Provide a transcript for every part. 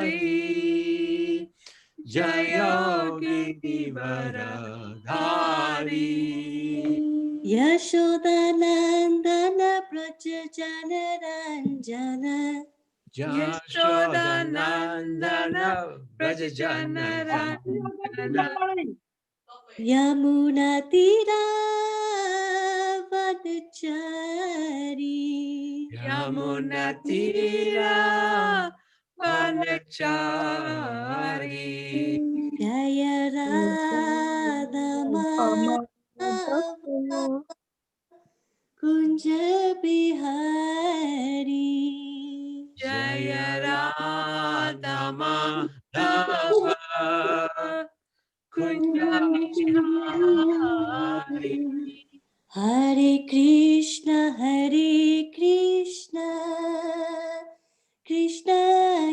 Hari Jaya Giridharadhari Yashodanandana Prajajanaranjana Yashodanandana Brajajanarandana Yamunatira Vadachari Yamunatira Vanachari Jaya Radha Madhava Kunja Bihari Jaya Radha Madhava Kunja Bihari Hare Krishna Krishna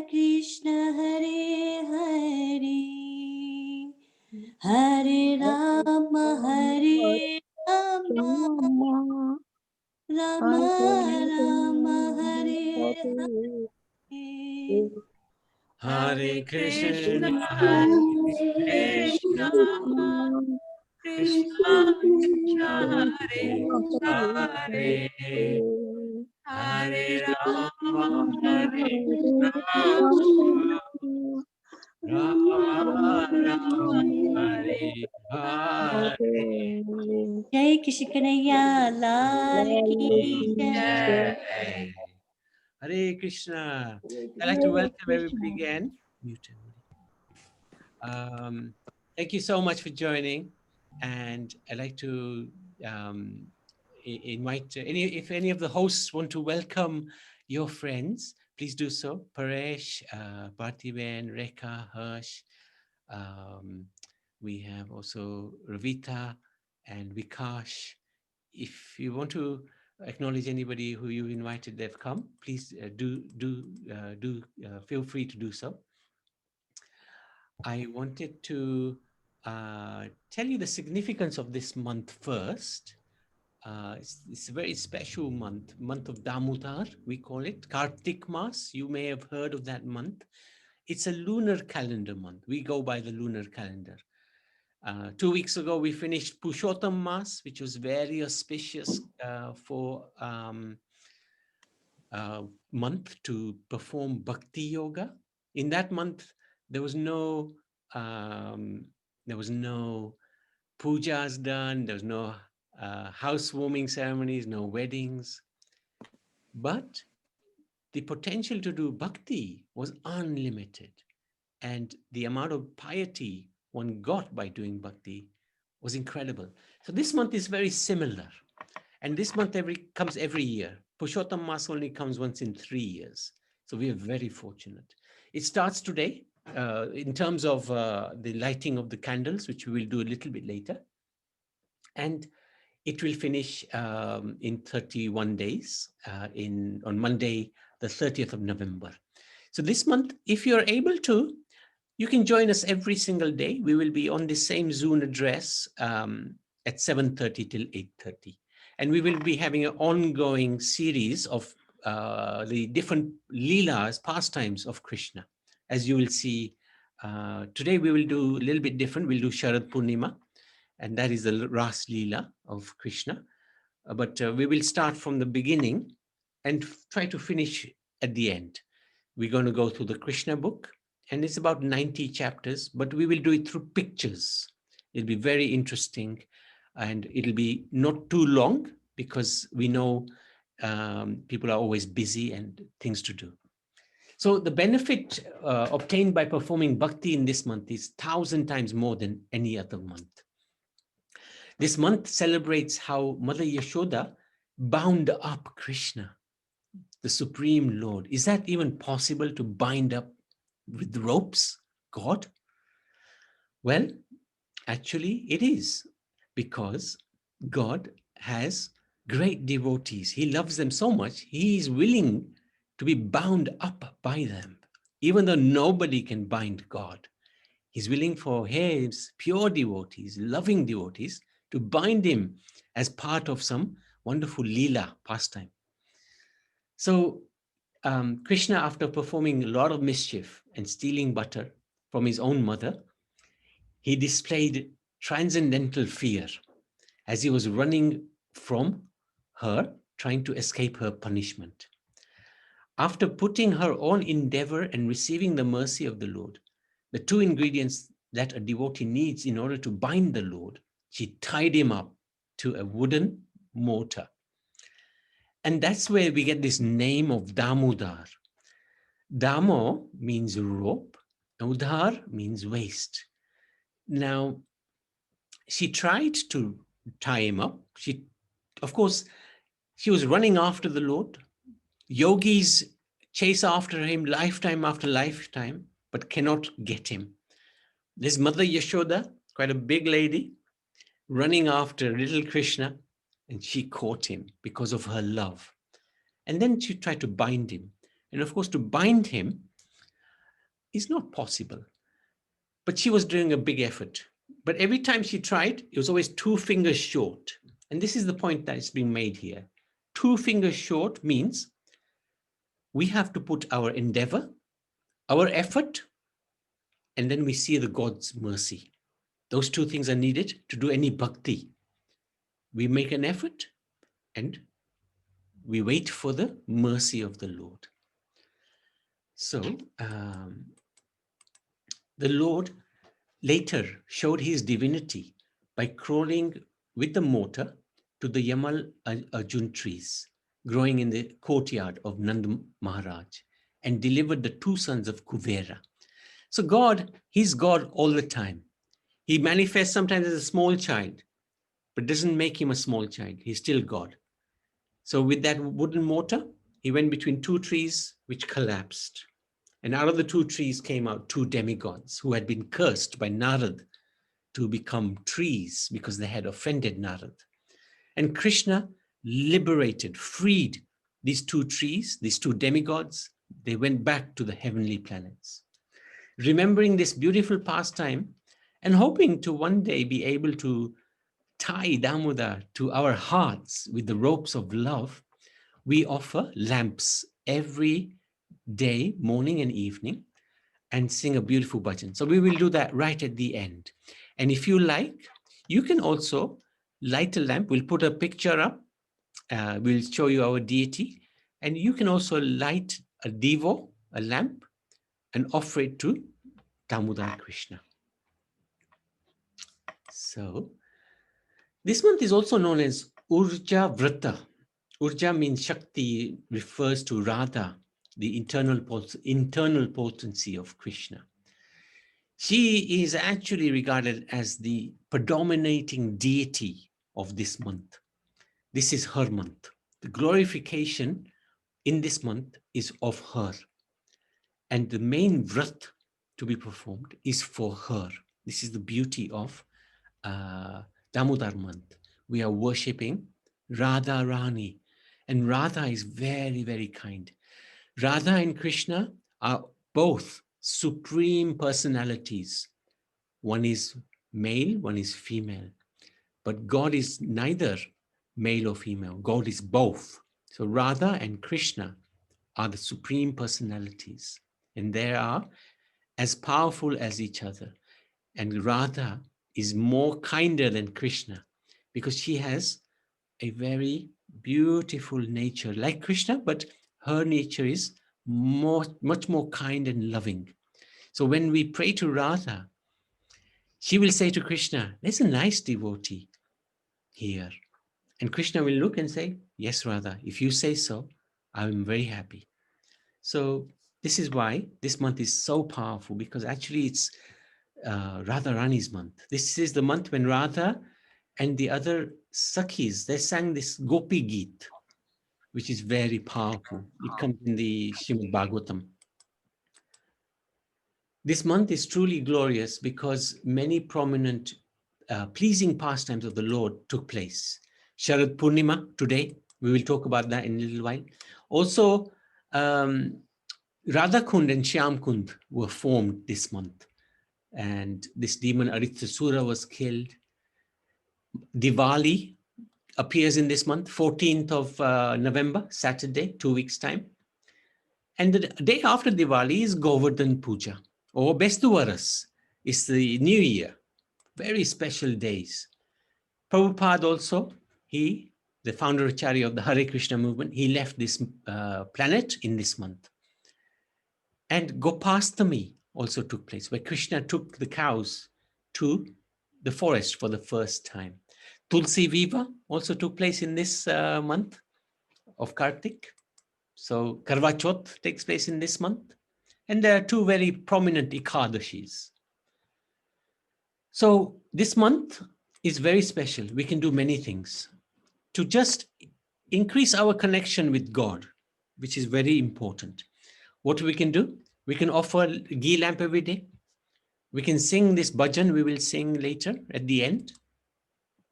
Krishna Hare Hare Hare Rama Rama Rama Hare Hare Krishna Hare Krishna Krishna Krishna Hare Hare Hare Rama Hare Rama Rama Rama Hare Hare Jai Krishna Kanhaiya Lal Ki Jai. Hare Krishna. I'd like to welcome everybody again. Thank you so much for joining, and I'd like to invite if any of the hosts want to welcome your friends, please do so. Paresh, Parthiben, Rekha, Harsh. We have also Ravita and Vikash. If you want to acknowledge anybody who you invited, they've come, please feel free to do so. I wanted to tell you the significance of this month first. It's a very special month of Damodar, we call it, Kartik Mas. You may have heard of that month. It's a lunar calendar month. We go by the lunar calendar. 2 weeks ago, we finished Purushottam Mas, which was very auspicious for month to perform Bhakti Yoga. In that month, there was no pujas done. There was no housewarming ceremonies, no weddings. But the potential to do bhakti was unlimited. And the amount of piety one got by doing bhakti was incredible. So this month is very similar. And this month comes every year. Purushottam Mas only comes once in 3 years. So we are very fortunate. It starts today in terms of the lighting of the candles, which we will do a little bit later. And it will finish in 31 days on Monday, the 30th of November. So this month, if you're able to, you can join us every single day. We will be on the same Zoom address at 7:30 till 8:30. And we will be having an ongoing series of the different leelas, pastimes of Krishna. As you will see, today we will do a little bit different. We'll do Sharad Purnima, and that is the Ras Leela of Krishna. But we will start from the beginning and try to finish at the end. We're going to go through the Krishna book, and it's about 90 chapters, but we will do it through pictures. It'll be very interesting, and it'll be not too long because we know people are always busy and things to do. So the benefit obtained by performing bhakti in this month is 1,000 times more than any other month. This month celebrates how Mother Yashoda bound up Krishna, the Supreme Lord. Is that even possible, to bind up with ropes God? Well, actually it is, because God has great devotees. He loves them so much, he is willing to be bound up by them. Even though nobody can bind God, he's willing for his pure devotees, loving devotees, to bind him as part of some wonderful Leela pastime. So Krishna, after performing a lot of mischief and stealing butter from his own mother, he displayed transcendental fear as he was running from her, trying to escape her punishment. After putting her own endeavor and receiving the mercy of the Lord, the two ingredients that a devotee needs in order to bind the Lord, she tied him up to a wooden mortar. And that's where we get this name of Damodar. Damo means rope, and Udhar means waist. Now, she tried to tie him up. Of course, she was running after the Lord. Yogis chase after him lifetime after lifetime, but cannot get him. This Mother Yashoda, quite a big lady, running after little Krishna, and she caught him because of her love. And then she tried to bind him. And of course, to bind him is not possible. But she was doing a big effort. But every time she tried, it was always 2 fingers short. And this is the point that is being made here. 2 fingers short means we have to put our endeavor, our effort, and then we see the God's mercy. Those 2 things are needed to do any bhakti. We make an effort and we wait for the mercy of the Lord. So the Lord later showed his divinity by crawling with the mortar to the Yamal Arjun trees growing in the courtyard of Nanda Maharaj and delivered the 2 sons of Kuvera. So God, he's God all the time. He manifests sometimes as a small child, but doesn't make him a small child. He's still God. So with that wooden mortar, he went between 2 trees which collapsed. And out of the 2 trees came out 2 demigods who had been cursed by Narad to become trees because they had offended Narad. And Krishna liberated, freed these 2 trees, these 2 demigods. They went back to the heavenly planets. Remembering this beautiful pastime and hoping to one day be able to tie Damodar to our hearts with the ropes of love, we offer lamps every day, morning and evening, and sing a beautiful bhajan. So we will do that right at the end. And if you like, you can also light a lamp. We'll put a picture up. We'll show you our deity. And you can also light a devo, a lamp, and offer it to Damodar Krishna. So this month is also known as Urja Vrata. Urja means Shakti, refers to Radha, the internal potency of Krishna. She is actually regarded as the predominating deity of this month. This is her month. The glorification in this month is of her. And the main vrat to be performed is for her. This is the beauty of Damodar month. We are worshipping Radha Rani. And Radha is very, very kind. Radha and Krishna are both supreme personalities. One is male, one is female. But God is neither male or female. God is both. So Radha and Krishna are the supreme personalities. And they are as powerful as each other. And Radha is more kinder than Krishna because she has a very beautiful nature like Krishna, but her nature is much more kind and loving. So when we pray to Radha, she will say to Krishna, there's a nice devotee here. And Krishna will look and say, yes, Radha, if you say so, I'm very happy. So this is why this month is so powerful, because actually it's Radha Rani's month. This is the month when Radha and the other Sakhis, they sang this Gopi Geet, which is very powerful. It comes in the Srimad Bhagavatam. This month is truly glorious because many prominent pleasing pastimes of the Lord took place. Sharad Purnima today, we will talk about that in a little while. Also, Radha Kund and Shyam Kund were formed this month. And this demon Arithasura was killed. Diwali appears in this month, 14th of November, Saturday, 2 weeks' time. And the day after Diwali is Govardhan Puja, or Bestu Varas. It's the New Year. Very special days. Prabhupada also, the founder Acharya of the Hare Krishna movement, he left this planet in this month. And Gopastami also took place, where Krishna took the cows to the forest for the first time. Tulsi Viva also took place in this month of Kartik. So Karva Chauth takes place in this month. And there are two very prominent Ekadashis. So this month is very special. We can do many things to just increase our connection with God, which is very important. What we can do? We can offer ghee lamp every day. We can sing this bhajan we will sing later at the end.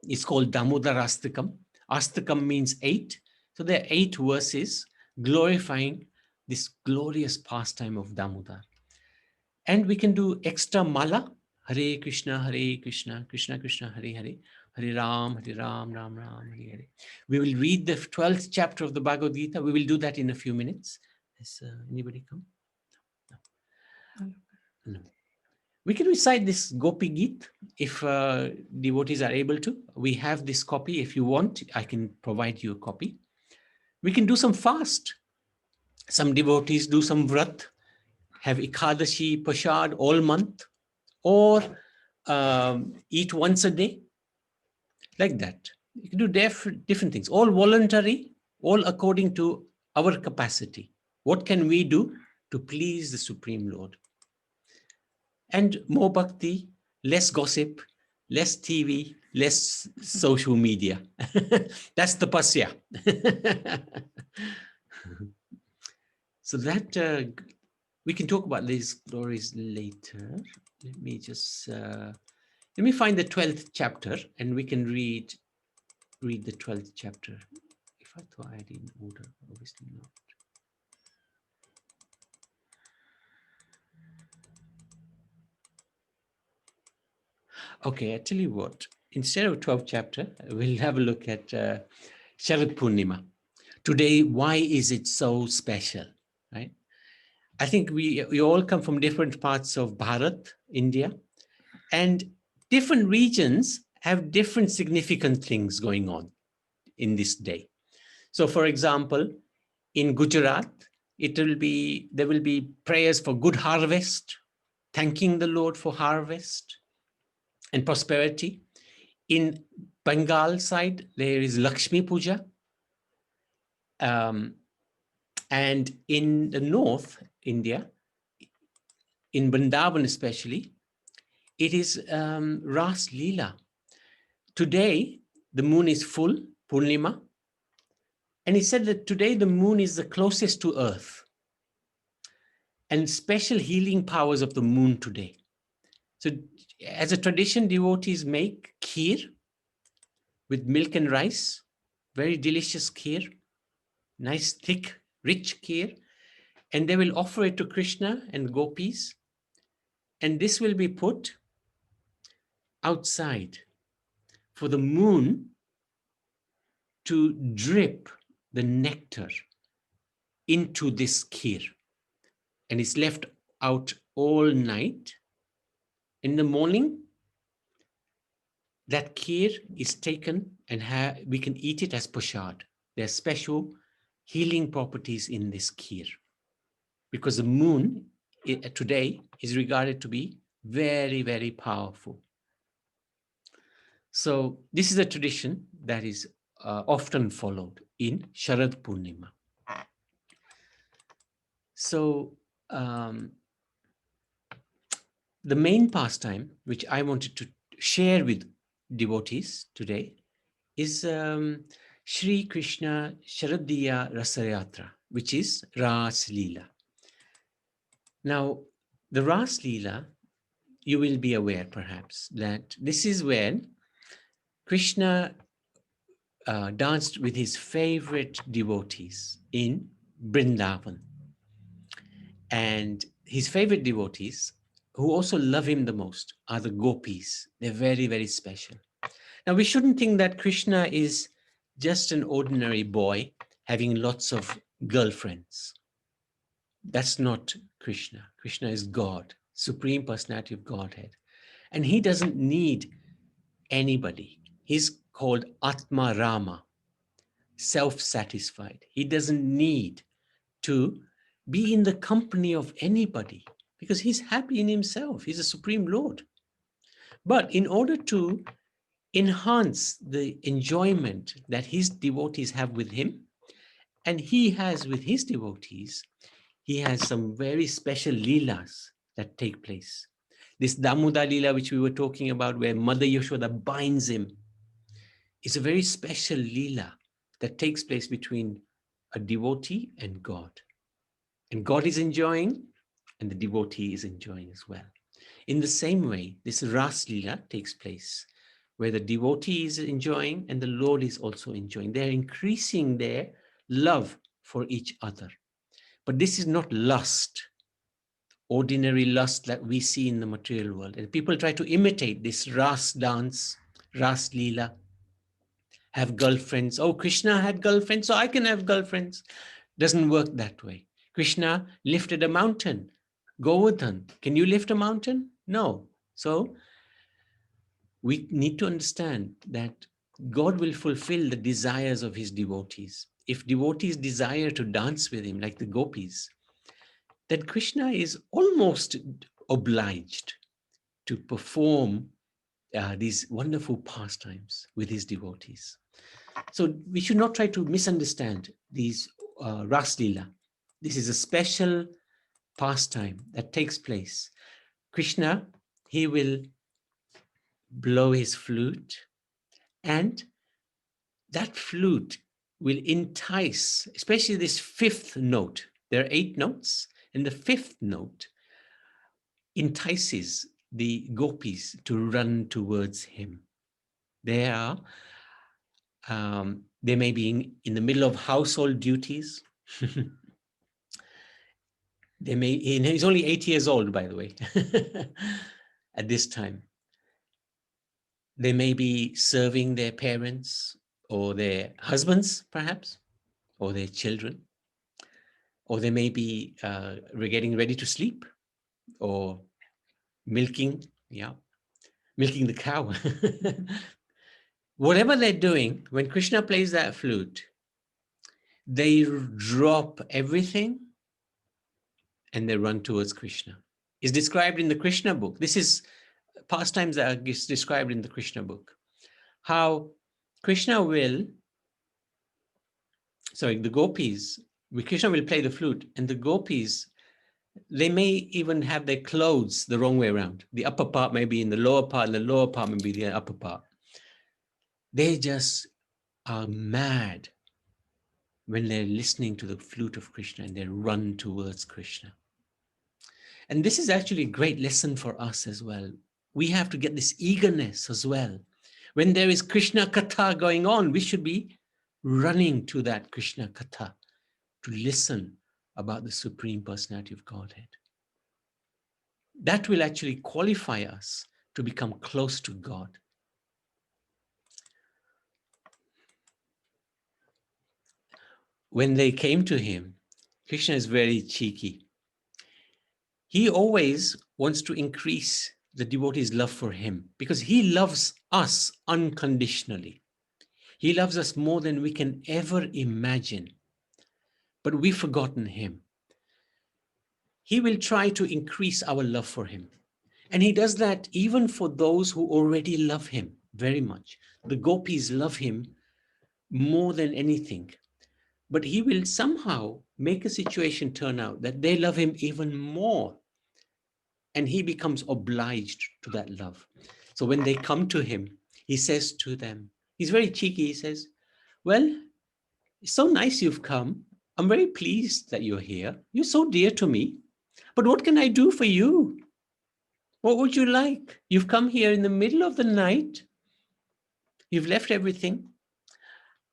It's called Damodar Astakam. Astakam means 8. So there are 8 verses glorifying this glorious pastime of Damodar. And we can do extra mala. Hare Krishna, Krishna Krishna, Hare Hare. Hare Ram, Ram Ram, Hare Hare. We will read the 12th chapter of the Bhagavad Gita. We will do that in a few minutes. Has anybody come? No. We can recite this Gopi Geet if devotees are able to. We have this copy. If you want, I can provide you a copy. We can do some fast. Some devotees do some vrat, have Ekadashi Prasad all month, or eat once a day, like that. You can do different things, all voluntary, all according to our capacity. What can we do to please the Supreme Lord? And more bhakti, less gossip, less TV, less social media. That's the pasya. So that we can talk about these glories later. Let me just let me find the 12th chapter, and we can read the 12th chapter. If I thought I had in order, obviously not. Okay, I tell you what, instead of 12th chapter, we'll have a look at Sharad Purnima. Today, why is it so special, right? I think we all come from different parts of Bharat, India, and different regions have different significant things going on in this day. So for example, in Gujarat, there will be prayers for good harvest, thanking the Lord for harvest and prosperity. In Bengal side, there is Lakshmi Puja. And in the north, India, in Vrindavan especially, it is Ras Leela. Today, the moon is full, Purnima. And he said that today the moon is the closest to Earth. And special healing powers of the moon today. So as a tradition, devotees make kheer with milk and rice, very delicious kheer, nice, thick, rich kheer, and they will offer it to Krishna and gopis, and this will be put outside for the moon to drip the nectar into this kheer, and it's left out all night. In the morning, that kheer is taken and we can eat it as prasad. There are special healing properties in this kheer because the moon today is regarded to be very, very powerful. So this is a tradition that is often followed in Sharad Purnima. So the main pastime which I wanted to share with devotees today is Shri Krishna Sharadiya Rasayatra, which is Ras Leela. Now, the Ras Leela, you will be aware perhaps that this is when Krishna danced with his favorite devotees in Vrindavan. And his favorite devotees, who also love him the most, are the gopis. They're very, very special. Now, we shouldn't think that Krishna is just an ordinary boy having lots of girlfriends. That's not Krishna. Krishna is God, Supreme Personality of Godhead. And he doesn't need anybody. He's called Atma Rama, self-satisfied. He doesn't need to be in the company of anybody because he's happy in himself. He's a Supreme Lord. But in order to enhance the enjoyment that his devotees have with him, and he has with his devotees, he has some very special leelas that take place. This Damuda Leela, which we were talking about, where Mother Yashoda binds him, is a very special Leela that takes place between a devotee and God. And God is enjoying, and the devotee is enjoying as well. In the same way, this Ras Leela takes place, where the devotee is enjoying and the Lord is also enjoying. They're increasing their love for each other. But this is not lust, ordinary lust that we see in the material world. And people try to imitate this Ras dance, Ras Leela, have girlfriends. Oh, Krishna had girlfriends, so I can have girlfriends. Doesn't work that way. Krishna lifted a mountain. Govardhan, can you lift a mountain? No. So we need to understand that God will fulfill the desires of his devotees. If devotees desire to dance with him, like the gopis, then Krishna is almost obliged to perform these wonderful pastimes with his devotees. So we should not try to misunderstand these Ras Leela. This is a special pastime that takes place. Krishna, he will blow his flute, and that flute will entice, especially this fifth note. There are 8 notes, and the fifth note entices the gopis to run towards him. They are, they may be in the middle of household duties. They may, he's only 8 years old, by the way, at this time. They may be serving their parents or their husbands, perhaps, or their children, or they may be getting ready to sleep, or milking, milking the cow. Whatever they're doing, when Krishna plays that flute, they drop everything and they run towards Krishna. It's described in the Krishna book. This is pastimes that are described in the Krishna book. How Krishna will, the gopis, Krishna will play the flute, and the gopis, they may even have their clothes the wrong way around. The upper part may be in the lower part, and the lower part may be the upper part. They just are mad when they're listening to the flute of Krishna and they run towards Krishna. And this is actually a great lesson for us as well. We have to get this eagerness as well. When there is Krishna Katha going on, we should be running to that Krishna Katha to listen about the Supreme Personality of Godhead. That will actually qualify us to become close to God. When they came to him, Krishna is very cheeky. He always wants to increase the devotee's love for him because he loves us unconditionally. He loves us more than we can ever imagine, but we've forgotten him. He will try to increase our love for him. And he does that even for those who already love him very much. The gopis love him more than anything. But he will somehow make a situation turn out that they love him even more. And he becomes obliged to that love. So when they come to him, he says to them, he's very cheeky, he says, well, it's so nice you've come. I'm very pleased that you're here. You're so dear to me. But what can I do for you? What would you like? You've come here in the middle of the night. You've left everything.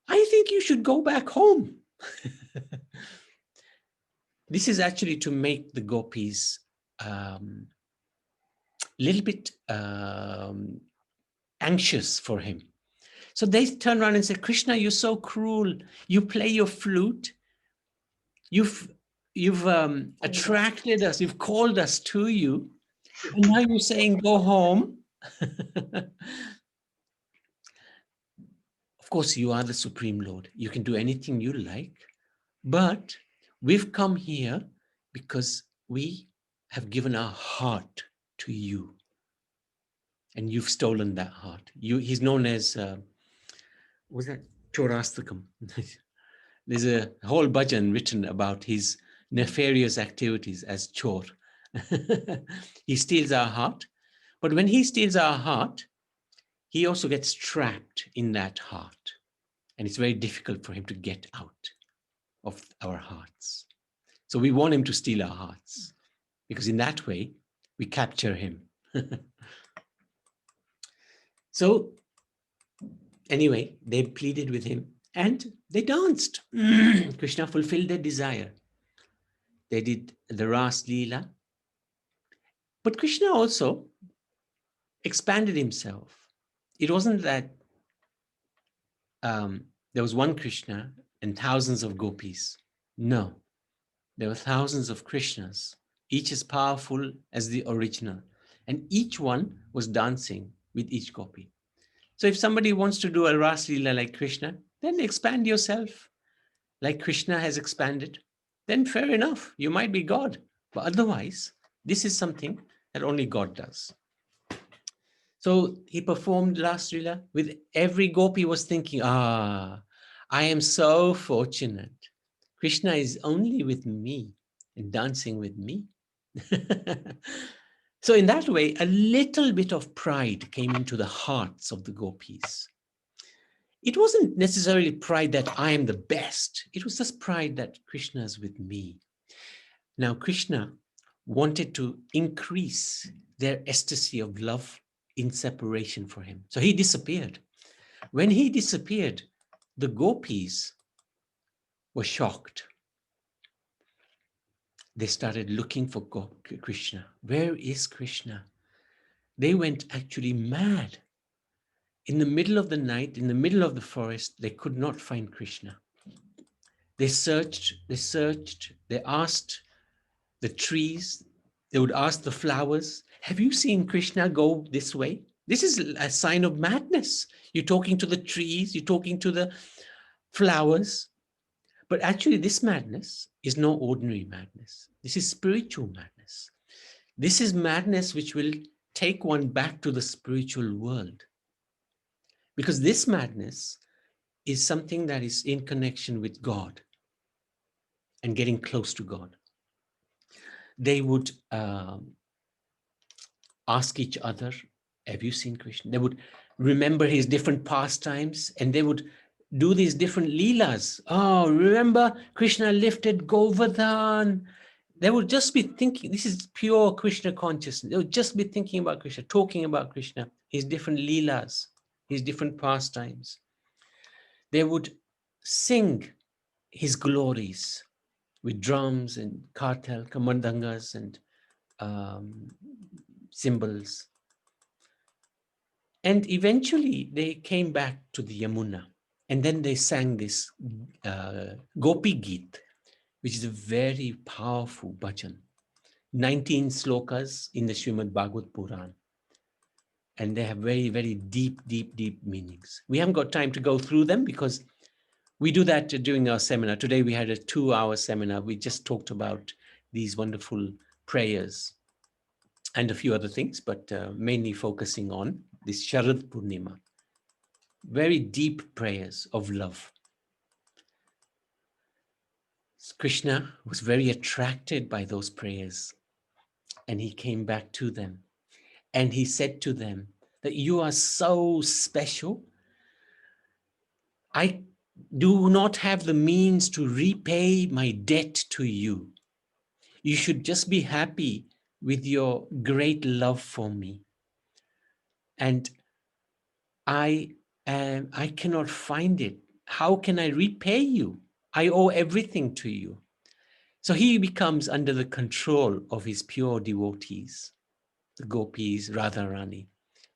I think you should go back home. This is actually to make the gopis a little bit anxious for him. So they turn around and say, Krishna, you're so cruel. You play your flute. You you've attracted us, you've called us to you, and now you're saying, go home. Of course, you are the Supreme Lord. You can do anything you like, but we've come here because we have given our heart to you, and you've stolen that heart. He's known as, was that Chorastakam? There's a whole bhajan written about his nefarious activities as Chor. He steals our heart, but when he steals our heart, he also gets trapped in that heart. And it's very difficult for him to get out of our hearts. So we want him to steal our hearts, because in that way, we capture him. So anyway, they pleaded with him and they danced. Krishna fulfilled their desire. They did the Ras Leela. But Krishna also expanded himself. It wasn't that there was one Krishna and thousands of gopis. No, there were thousands of Krishnas, each as powerful as the original. And each one was dancing with each gopi. So if somebody wants to do a Ras Leela like Krishna, then expand yourself like Krishna has expanded. Then fair enough, you might be God. But otherwise, this is something that only God does. So he performed Ras Leela with every gopi was thinking, I am so fortunate. Krishna is only with me and dancing with me. So in that way, a little bit of pride came into the hearts of the gopis. It wasn't necessarily pride that I am the best. It was just pride that Krishna is with me. Now, Krishna wanted to increase their ecstasy of love in separation for him. So he disappeared. When he disappeared, the gopis were shocked. They started looking for Krishna. Where is Krishna? They went actually mad. In the middle of the night, in the middle of the forest, they could not find Krishna. They searched, they asked the trees, they would ask the flowers, have you seen Krishna go this way? This is a sign of madness. You're talking to the trees, you're talking to the flowers. But actually this madness is no ordinary madness. This is spiritual madness. This is madness which will take one back to the spiritual world. Because this madness is something that is in connection with God and getting close to God. They would ask each other, have you seen Krishna? They would remember his different pastimes and they would do these different leelas. Oh, remember Krishna lifted Govardhan. They would just be thinking, this is pure Krishna consciousness. They would just be thinking about Krishna, talking about Krishna, his different leelas, his different pastimes. They would sing his glories with drums and kartal, kamandangas and cymbals. And eventually they came back to the Yamuna and then they sang this Gopi Geet, which is a very powerful bhajan. 19 slokas in the Srimad Bhagavad Puran. And they have very, very deep, deep, deep meanings. We haven't got time to go through them because we do that during our seminar. Today we had a 2-hour seminar. We just talked about these wonderful prayers and a few other things, but mainly focusing on this Sharad Purnima. Very deep prayers of love. Krishna was very attracted by those prayers and he came back to them and he said to them that you are so special. I do not have the means to repay my debt to you. You should just be happy with your great love for me. And I cannot find it. How can I repay you? I owe everything to you. So he becomes under the control of his pure devotees, the gopis, Radharani.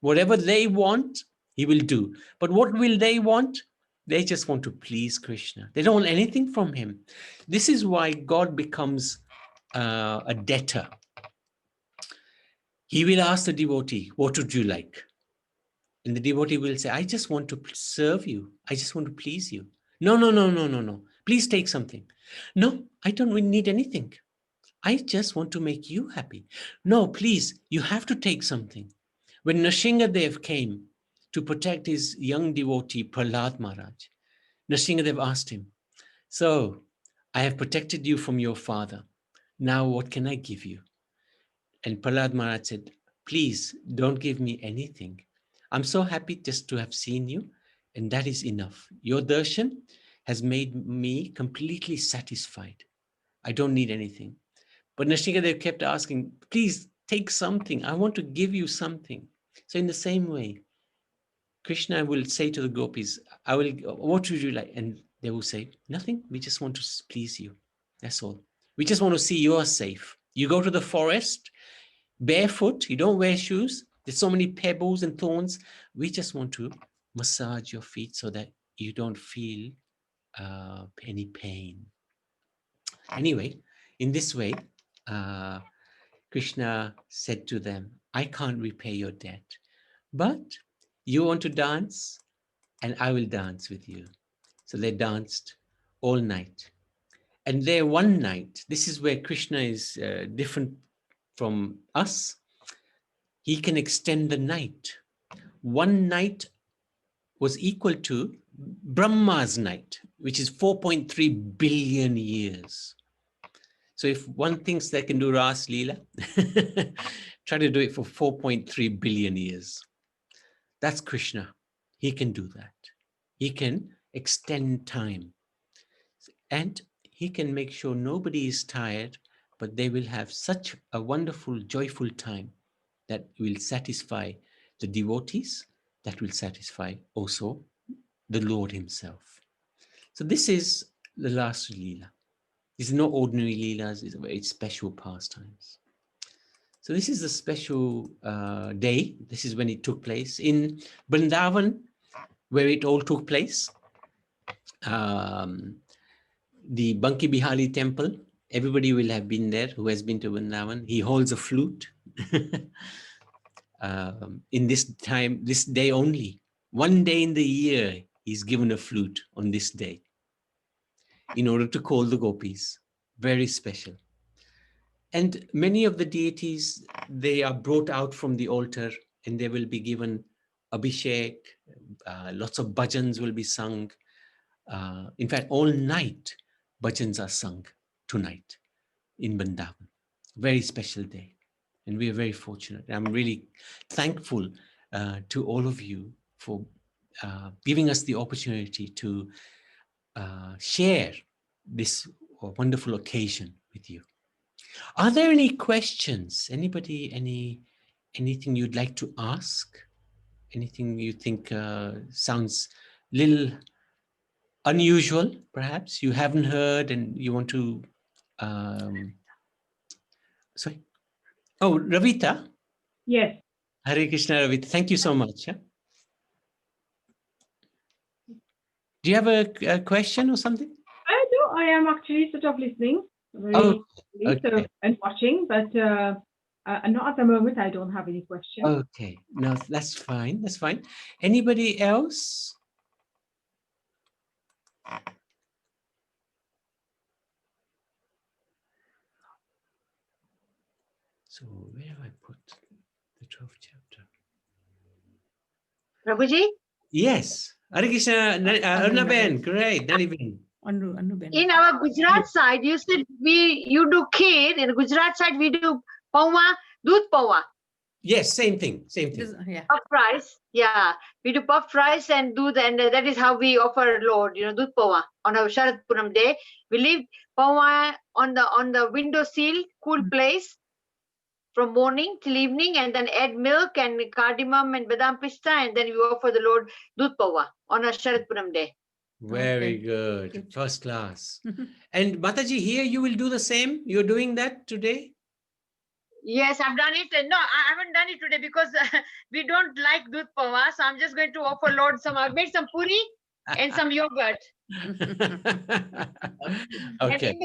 Whatever they want, he will do. But what will they want? They just want to please Krishna. They don't want anything from him. This is why God becomes a debtor. He will ask the devotee, what would you like? And the devotee will say, I just want to serve you. I just want to please you. No, no, no, no, no, no. Please take something. No, I don't need anything. I just want to make you happy. No, please, you have to take something. When Nrsingadev came to protect his young devotee, Prahlad Maharaj, Nrsingadev asked him, so I have protected you from your father. Now what can I give you? And Prahlad Maharaj said, please don't give me anything. I'm so happy just to have seen you, and that is enough. Your darshan has made me completely satisfied. I don't need anything. But Nrsingadev kept asking, please take something. I want to give you something. So in the same way, Krishna will say to the gopis, what would you like? And they will say, nothing. We just want to please you. That's all. We just want to see you are safe. You go to the forest, barefoot, you don't wear shoes. There's so many pebbles and thorns. We just want to massage your feet so that you don't feel any pain. Anyway, in this way, Krishna said to them, I can't repay your debt, but you want to dance and I will dance with you. So they danced all night. And there one night, this is where Krishna is different from us. He can extend the night. One night was equal to Brahma's night, which is 4.3 billion years. So if one thinks they can do Ras Leela, try to do it for 4.3 billion years. That's Krishna. He can do that. He can extend time. And he can make sure nobody is tired, but they will have such a wonderful, joyful time that will satisfy the devotees, that will satisfy also the Lord himself. So this is the last Leela. These are not ordinary Leelas, these are very special pastimes. So this is a special day. This is when it took place in Vrindavan, where it all took place. The Banki Bihari temple, everybody will have been there who has been to Vrindavan. He holds a flute in this time, this day only. One day in the year, he's given a flute on this day in order to call the gopis. Very special. And many of the deities, they are brought out from the altar and they will be given abhishek, lots of bhajans will be sung. In fact, all night, bhajans are sung tonight in Vrindavan. Very special day. And we are very fortunate. I'm really thankful to all of you for giving us the opportunity to share this wonderful occasion with you. Are there any questions? Anybody, anything you'd like to ask? Anything you think sounds a little unusual, perhaps you haven't heard and you want to, sorry. Oh, Ravita. Yes. Hare Krishna, Ravita. Thank you so much. Yeah? Do you have a question or something? I do. I am actually sort of listening very okay. and watching, but not at the moment. I don't have any questions. Okay, no, that's fine. That's fine. Anybody else? So where have I put the 12th chapter? Prabhuji? Yes. Hare Krishna, Arnaben, great, Naniben. In our Gujarat side, you said you do kheer. In Gujarat side, we do pawa, doodh pawa. Yes, same thing, same thing. Yeah. Puffed rice, yeah. We do puffed rice and doodh, and that is how we offer Lord, doodh pawa on our Sharad Puram day. We leave pawa on the window sill, cool place, from morning till evening, and then add milk and cardamom and badam pista, and then we offer the Lord doodh pawa on our Sharad Puram day. Very good. First class. And Mataji, here you will do the same? You're doing that today? Yes, I've done it. No, I haven't done it today because we don't like doodh pawa. So I'm just going to offer Lord some. I've made some puri and some yogurt. Okay. And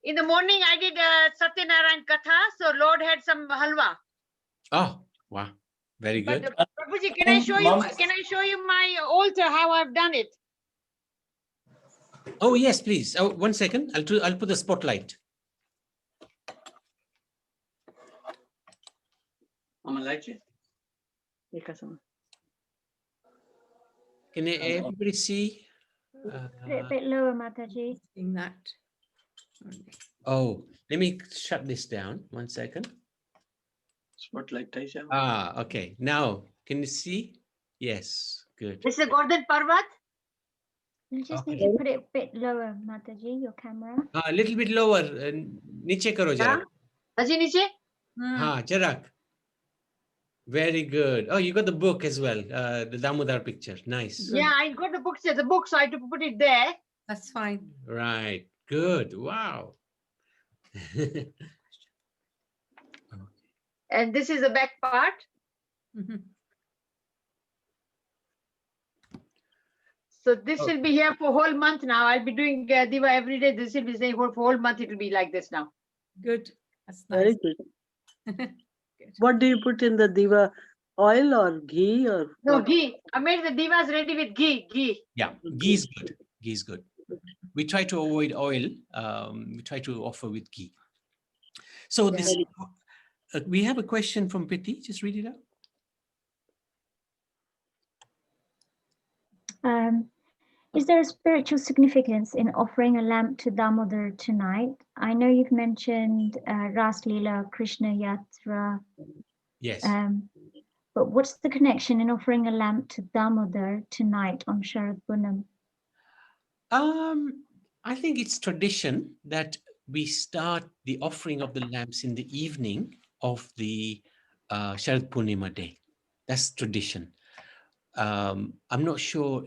in the morning, I did Satyanarayan Katha. So Lord had some halwa. Oh, wow. Very But good. Prabhuji, can I show you? Can I show you my altar how I've done it? Oh, yes, please. Oh, 1 second. I'll put the spotlight. Can everybody see? A bit lower, Mataji. Seeing that. Oh, let me shut this down. 1 second. Spotlight. Okay. Now, can you see? Yes. Good. This is Gordon Parvat. You just need Okay. to put it a bit lower, Mataji, your camera. A little bit lower. Niche karo jara. Haji niche. Ha, jarak. Very good. Oh, you got the book as well. The Damodar picture. Nice. Good. Yeah, I got the book, so I had to put it there. That's fine. Right. Good. Wow. And this is the back part. Mhm. So this will be here for whole month now. I'll be doing Diva every day. This will be saying for whole month. It will be like this now. Good. That's Very nice. good. Good. What do you put in the diva? Oil or ghee or No, what? ghee. I made the divas ready with ghee. Ghee. Yeah, ghee is good. Ghee is good. We try to avoid oil. We try to offer with ghee. So Yeah. this, we have a question from Piti. Just read it out. Is there a spiritual significance in offering a lamp to Damodar tonight? I know you've mentioned Ras Leela, Krishna Yatra, Yes. but what's the connection in offering a lamp to Damodar tonight on Sharad Punam? I think it's tradition that we start the offering of the lamps in the evening of the Sharad Purnima day. That's tradition. I'm not sure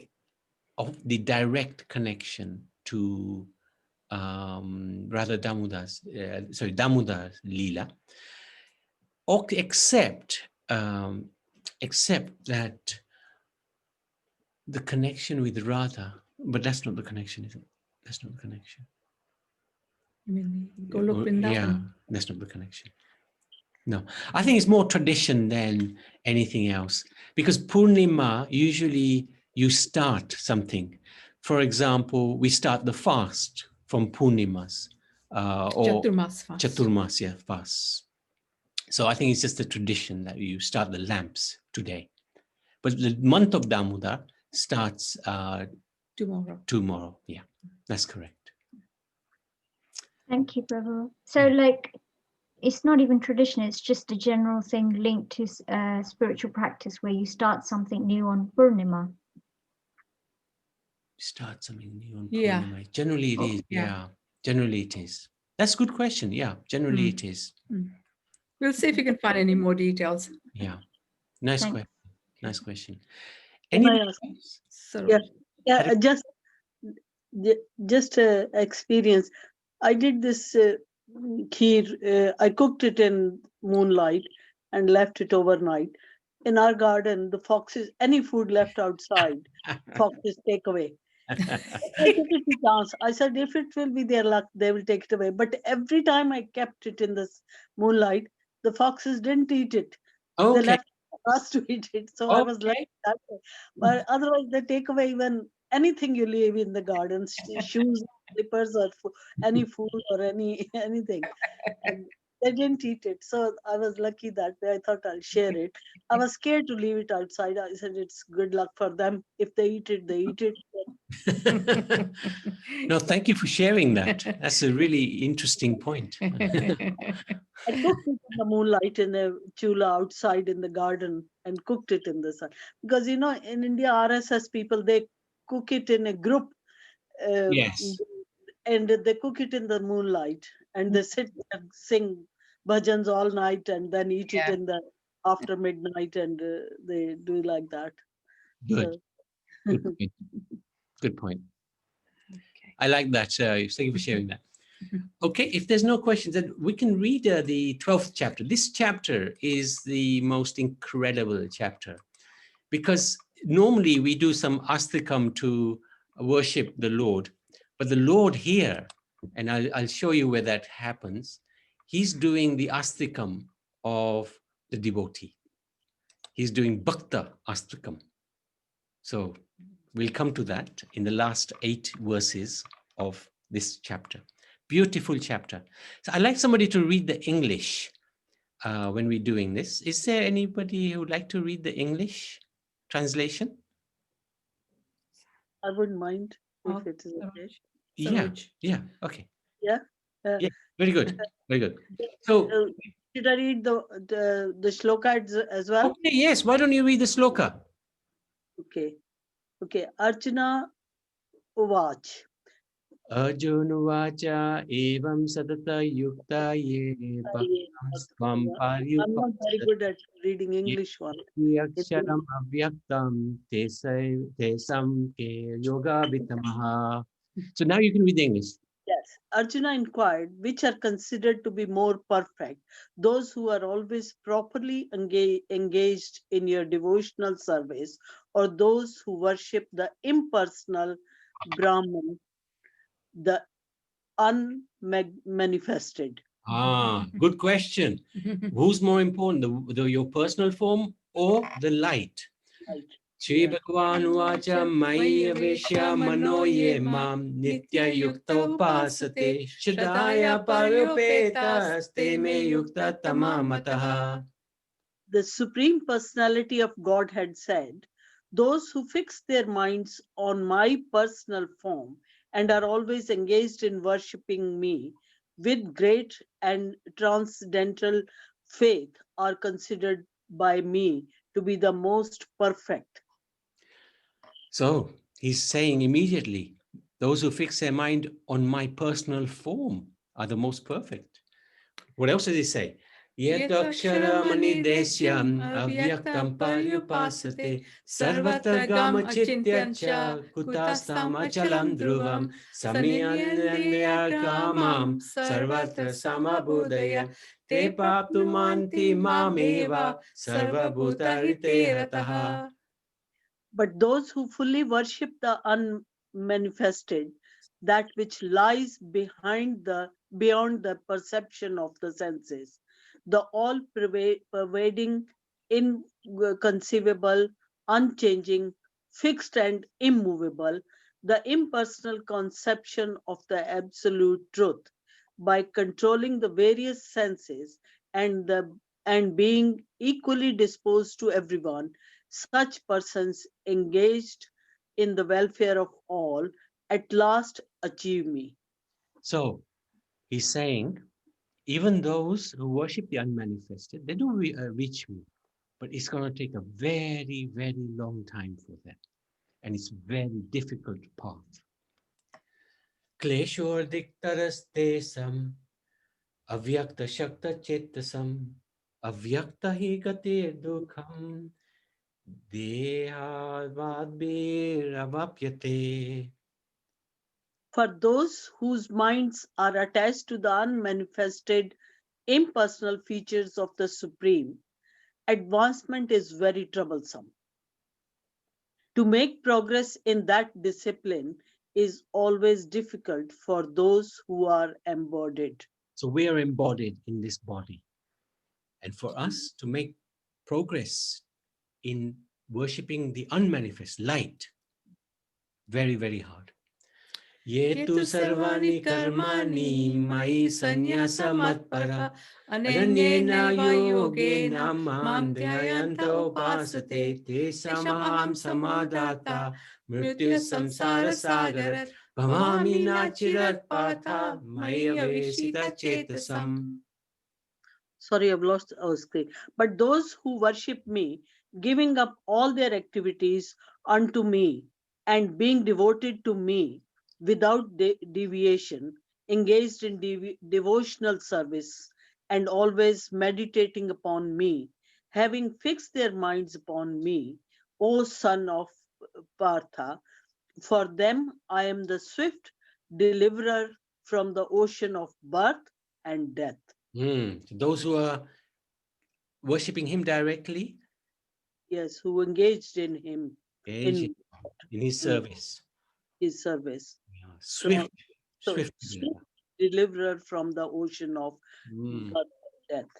of the direct connection to rather Damodar's Leela, except that the connection with Radha, but that's not the connection, is it? That's not the connection. I mean, Golok Vrindavan. Yeah, that's not the connection. No, I think it's more tradition than anything else, because Purnima, usually you start something. For example, we start the fast from Purnimas or Chaturmas fast. Chaturmasya fast. So I think it's just a tradition that you start the lamps today. But the month of Damodar starts tomorrow. Yeah, that's correct. Thank you, Prabhu. So like, it's not even tradition, it's just a general thing linked to spiritual practice where you start something new on Purnima. Start something new on Yeah. Purnima. Generally it is. Yeah. Yeah, generally it is. That's a good question. Yeah, generally it is. We'll see if we can find any more details. Yeah, nice Thanks. question. Nice question. Can I Anything ask? else? So Yeah, just experience. I did this kheer. I cooked it in moonlight and left it overnight. In our garden, the foxes, any food left outside, foxes take away. I took it to chance. I said, if it will be their luck, they will take it away. But every time I kept it in this moonlight, the foxes didn't eat it. They Okay. left us to eat it. So I was Okay. like that way. But otherwise, they take away even anything you leave in the garden, shoes, slippers, or any food or anything. And they didn't eat it. So I was lucky that way. I thought I'll share it. I was scared to leave it outside. I said it's good luck for them. If they eat it, they eat it. No, thank you for sharing that. That's a really interesting point. I cooked it in the moonlight in a chula outside in the garden and cooked it in the sun. Because, in India, RSS people, they cook it in a group. Yes. And they cook it in the moonlight. And they sit and sing bhajans all night and then eat it in the after midnight. And they do like that. Good. So, Good point. Good point. Okay. I like that. Thank you for sharing that. Okay, if there's no questions, then we can read the 12th chapter. This chapter is the most incredible chapter because normally we do some astikam to worship the Lord, but the Lord here, and I'll show you where that happens, he's doing the astikam of the devotee. He's doing bhakta astikam. So we'll come to that in the last 8 verses of this chapter. Beautiful chapter. So I'd like somebody to read the English when we're doing this. Is there anybody who would like to read the English translation? I wouldn't mind if Oh, it is okay. Yeah, Saroj. yeah, okay. Yeah. Yeah, very good, very good. So, Should I read the shloka as well? okay, yes, why don't you read the sloka? Okay. Okay. Archana Uvach. Arjunuvacha evam satata yukta ye bhaktam svam I'm not very good at reading English one. Yaksharam avyaktam tesam ke yoga vitamaha. So now you can read the English. Yes. Arjuna inquired, which are considered to be more perfect, those who are always properly engaged in your devotional service, or those who worship the impersonal Brahman, the unmanifested? Good question. Who's more important, your personal form or the light? Right. Shri Bhagavan Vacha Maya Veshya Mano Ye Mam Nitya Yukta Upasate Shadaya Parupeta Ste Me Yukta Tamamataha. The Supreme Personality of Godhead said, those who fix their minds on my personal form and are always engaged in worshipping me with great and transcendental faith are considered by me to be the most perfect. So he's saying immediately, those who fix their mind on my personal form are the most perfect. What else does he say? Yetaksharamani desyam avyaktam paryupasate sarvatra gama chityacha kutastam achalam dhruvam samyanyakamam sarvatra samabudaya te paptumanti mameva sarvabhutarite rataha. But those who fully worship the unmanifested, that which lies beyond the perception of the senses, the all pervading, inconceivable, unchanging, fixed and immovable, the impersonal conception of the absolute truth, by controlling the various senses and being equally disposed to everyone, such persons engaged in the welfare of all at last achieve me. So he's saying, even those who worship the unmanifested, they don't reach me, but it's going to take a very, very long time for them. And it's very difficult path. Kleshor diktarastesam avyakta shakta chetasam avyakta hi gate dukham dehavadbhiravapyate. For those whose minds are attached to the unmanifested, impersonal features of the Supreme, advancement is very troublesome. To make progress in that discipline is always difficult for those who are embodied. So we are embodied in this body. And for us to make progress in worshipping the unmanifest light, very, very hard. Yetu sarvani karmani mai sannyasa matpara ananyena yogena mandhyayanta upasate tesamaham samadata mrityu samsara sagarat bhavami nachirat patha maya vesita chetasam. Sorry, I've lost our screen. But those who worship me, giving up all their activities unto me and being devoted to me without deviation, engaged in devotional service and always meditating upon me, having fixed their minds upon me, O son of Partha, for them I am the swift deliverer from the ocean of birth and death. Those who are worshipping him directly, Yes, who engaged in him. in in his service. his service. Yeah. So, Swift, so swift swift deliverer. deliverer from the ocean of Mm. birth and death.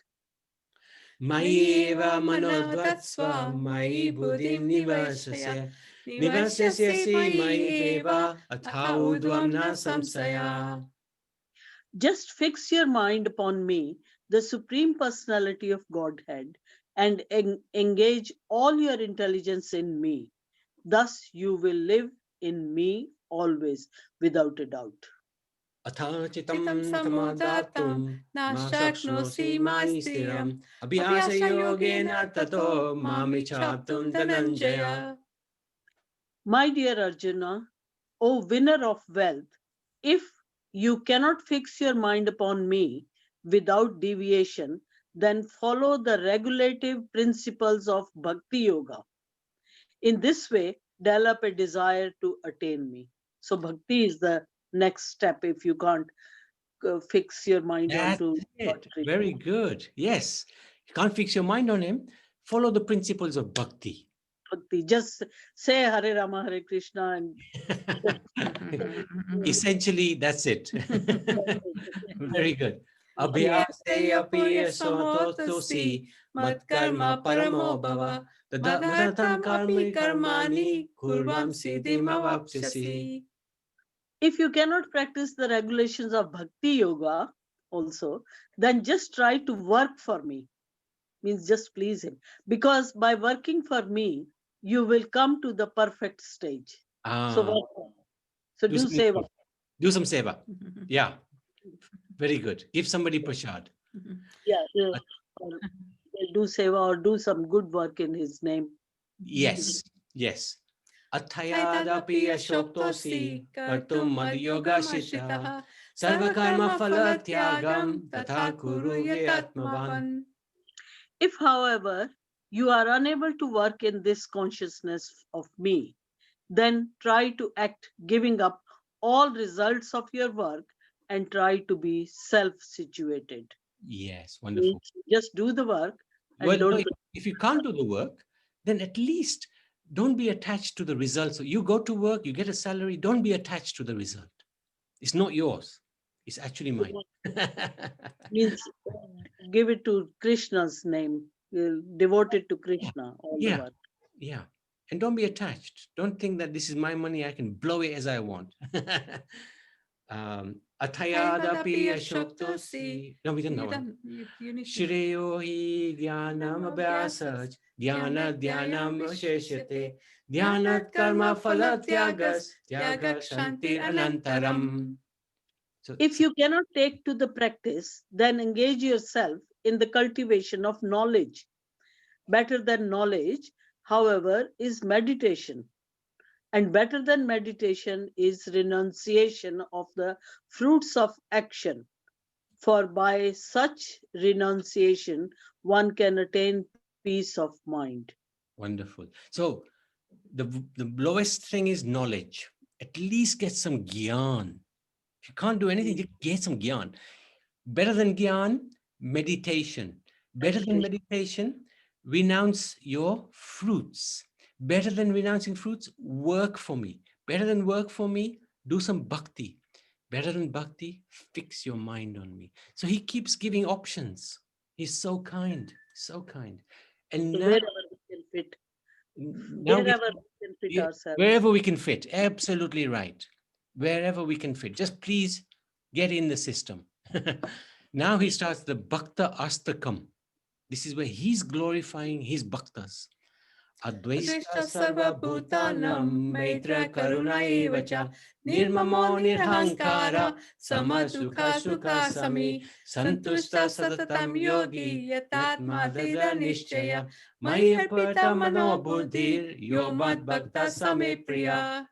Mayeva manodatsva mai buddhim nivasasya nivasasyasi mai eva athaudvam na samsaya. Just fix your mind upon me, the Supreme Personality of Godhead, and engage all your intelligence in me. Thus you will live in me always, without a doubt. Athachitam Chitam tamadatum samudatam ma nashaknosi shaknosi mani stiram stiram abhyasa yogena tato mamichaptum dhananjaya. My dear Arjuna, O winner of wealth, if you cannot fix your mind upon me without deviation, then follow the regulative principles of Bhakti Yoga. In this way, develop a desire to attain me. So, Bhakti is the next step if you can't fix your mind That's onto Lord it. Krishna. Very good. Yes. You can't fix your mind on him. Follow the principles of bhakti. Bhakti. Just say Hare Rama, Hare Krishna, and Essentially, that's it. Very good. Abhyaseya piya sotosi mat karma paramo bhava tadatam karmi karmani kurvam siddhim avapsyasi. if you cannot practice the regulations of Bhakti Yoga also, then just try to work for me. Means just please him. Because by working for me, you will come to the perfect stage. So, work for me. So do something seva. good. Do some seva. Yeah. Very good. Give somebody prasad. Yeah, or do seva or do some good work in his name. Yes. Yes. Athayadapi ashoktosi kartum madyoga shita sarvakarma phala tyagam tatha kuru yatmavan. If, however, you are unable to work in this consciousness of me, then try to act giving up all results of your work and try to be self-situated. Yes, wonderful. Means just do the work and Well, no, don't. if you can't do the work, then at least don't be attached to the results. You go to work, you get a salary, don't be attached to the result. It's not yours. It's actually mine. Means give it to Krishna's name. Devote it to Krishna, all the Yeah. work. Yeah. And don't be attached. Don't think that this is my money. I can blow it as I want. Athayadapi ashoktosi. No, we didn't know one. Shreyo hi dhyanam abhyasaj dhyana dhyanam sheshyate dhyanat karma phala tyagas tyaga shantir anantaram. So, If you cannot take to the practice, then engage yourself in the cultivation of knowledge. Better than knowledge, however, is meditation. And better than meditation is renunciation of the fruits of action. For by such renunciation, one can attain peace of mind. wonderful. So the lowest thing is knowledge. At least get some gyan. If you can't do anything, just get some gyan. Better than gyan, meditation. Better than meditation, renounce your fruits. Better than renouncing fruits, work for me. Better than work for me, do some bhakti. Better than bhakti, fix your mind on me. So he keeps giving options. He's so kind, so kind. And So now, wherever we can fit, now we, wherever we can fit ourselves. wherever we can fit, absolutely right. Wherever we can fit, just please get in the system. Now he starts the Bhakta Astakam. This is where he's glorifying his bhaktas. Advaita sarva bhutanam maitra karuna evacha nirmamo nirhankara samasukha sukha sami santushta satatam yogi yatatma dada nishchaya maya pata mano buddhir yomat bhakta same priya.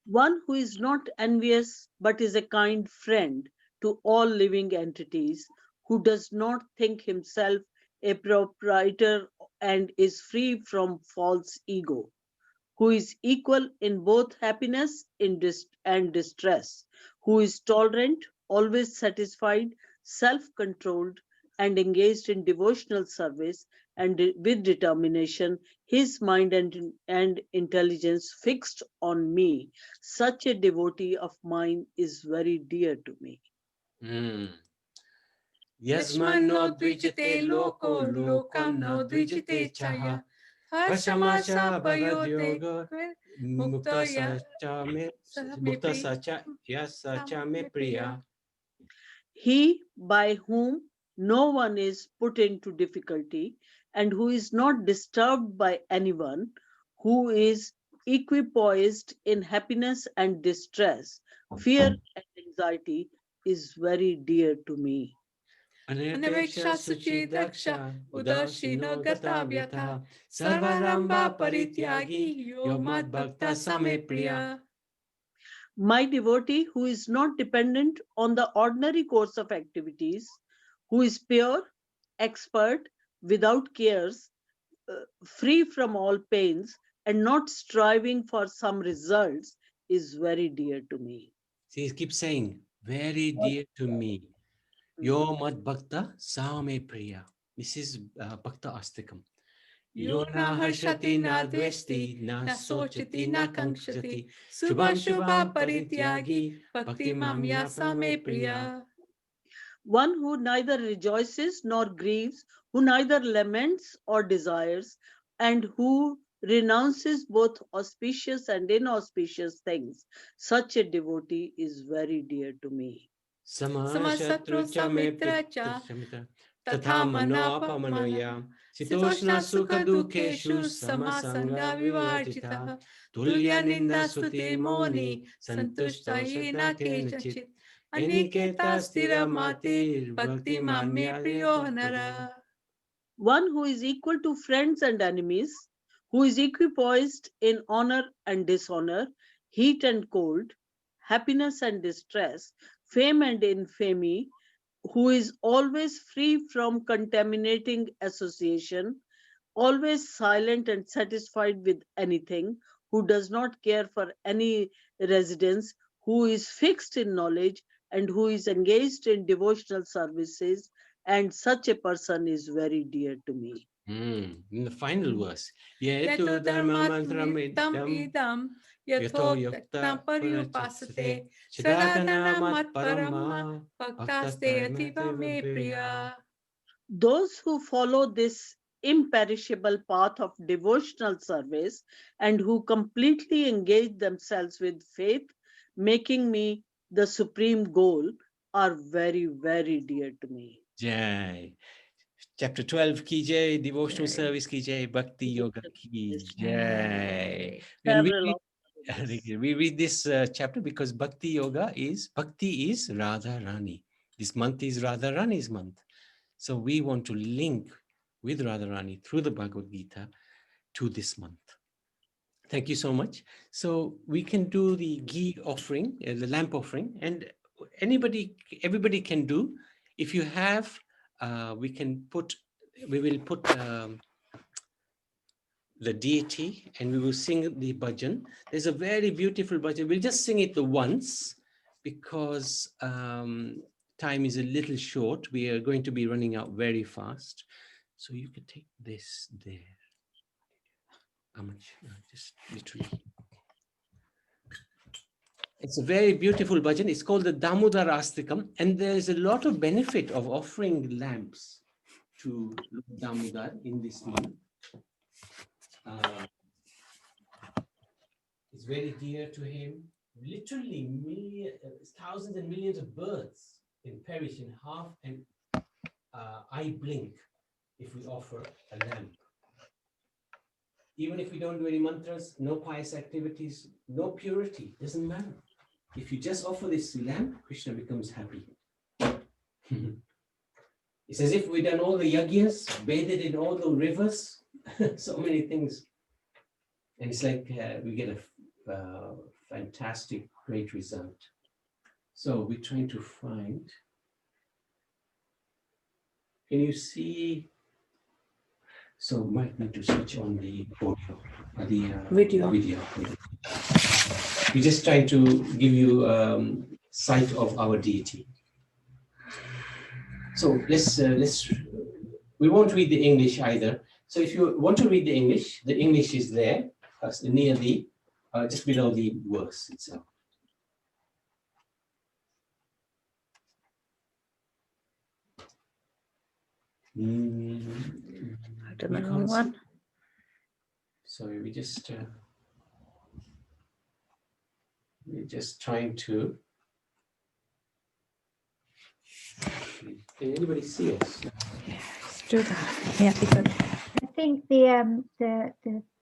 One who is not envious but is a kind friend to all living entities, who does not think himself a proprietor and is free from false ego, who is equal in both happiness and distress, who is tolerant, always satisfied, self-controlled, and engaged in devotional service, and with determination, his mind and intelligence fixed on me. Such a devotee of mine is very dear to me. Yasman no dvijate loko lokam no dvijate chaha. Hashamasha bhagad yoga mukta sacha yasacha me priya. He by whom no one is put into difficulty and who is not disturbed by anyone, who is equipoised in happiness and distress, fear and anxiety, is very dear to me. Anaveksha suchi daksha udashino gata vyatha sarvaramba parityagi yomad bhakta same priya. My devotee who is not dependent on the ordinary course of activities, who is pure, expert, without cares, free from all pains, and not striving for some results, is very dear to me. See, he keeps saying, very dear to me. Yo mad bhakta same priya. This is Bhakta Astikam. Yo na harshati na dvesti na sochati na kankshati shubha shubha parityagi bhakti mamya same priya. One who neither rejoices nor grieves, who neither laments or desires, and who renounces both auspicious and inauspicious things. Such a devotee is very dear to me. Samasatru cha mitra cha tatha mano apamanoya sitoshna sukha dukheshu samasanga vivarjita tulya ninda stuti moni santushta yena kenachit aniketa stira matir bhakti mamya priyo nara. One who is equal to friends and enemies, who is equipoised in honor and dishonor, heat and cold, happiness and distress, fame and infamy, who is always free from contaminating association, always silent and satisfied with anything, who does not care for any residence, who is fixed in knowledge, and who is engaged in devotional services, and such a person is very dear to me. In the final verse, yetu dharma mantram idam yatho yukta parachasate sadadana mat parama bhaktaste ativa me priya. Those who follow this imperishable path of devotional service and who completely engage themselves with faith, making me the supreme goal, are very, very dear to me. Jai. Chapter 12 ki jai, devotional service ki jai, bhakti yoga ki jai. When we read this chapter because bhakti is Radha Rani. This month is Radha Rani's month. So we want to link with Radha Rani through the Bhagavad Gita to this month. Thank you so much. So we can do the ghee offering, the lamp offering, and everybody can do. If you have, we will put the deity and we will sing the bhajan. There's a very beautiful bhajan. We'll just sing it the once because time is a little short. We are going to be running out very fast. So you can take this there. How much? Just literally. It's a very beautiful bhajan. It's called the Damodar Astikam. And there's a lot of benefit of offering lamps to Damodar in this month. It's very dear to him. Literally thousands and millions of birds can perish in half an eye blink if we offer a lamp. Even if we don't do any mantras, no pious activities, no purity, doesn't matter. If you just offer this lamp, Krishna becomes happy. It's as if we've done all the yagyas, bathed in all the rivers, so many things. And it's like we get a fantastic, great result. So we're trying to find, can you see? So might need to switch on the audio, video. We're just trying to give you sight of our deity. So let's we won't read the English either. So if you want to read the English is there, near the, just below the verse itself. I don't know the wrong one. Sorry, we're just trying to. Can anybody see us? Let's do that. Yeah, because I think the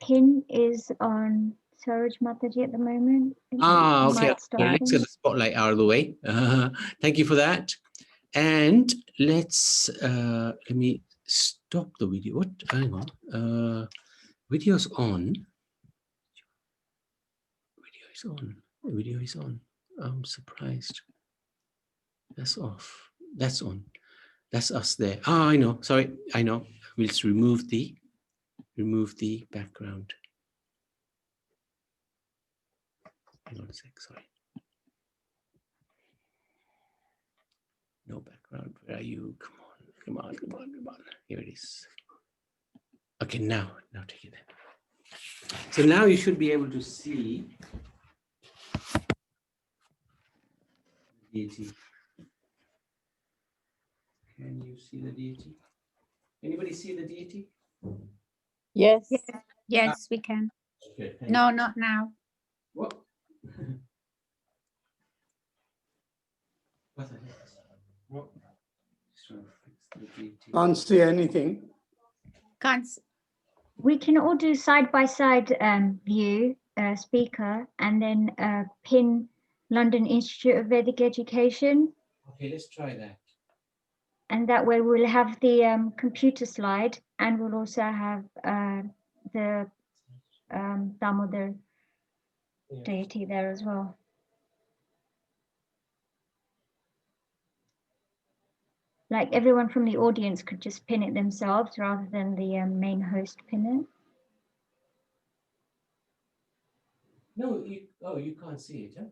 pin is on Saroj Mataji at the moment. Ah, It okay. might stop Let's him. get the spotlight out of the way. Thank you for that. And let's let me stop the video. What? Hang on. Video's on. Video is on. Video is on. I'm surprised. That's off. That's on. That's us there. Ah, I know. Sorry, I know. We'll just remove the background. Hang on a sec. Sorry. No background. Where are you? Come on. Come on. Come on. Come on. Here it is. Okay, now take it there. So now you should be able to see the deity. Can you see the deity? Anybody see the deity? yes. Yes, we can. Okay. No, not now. What? What's that? What? Just trying to fix the deity. Can't see anything. Can't. We can all do side by side view speaker and then pin London Institute of Vedic Education, Okay, let's try that. and that way we'll have the computer slide and we'll also have the Damodar Yeah. deity there as well. Like everyone from the audience could just pin it themselves rather than the main host pin it. No, you can't see it, huh?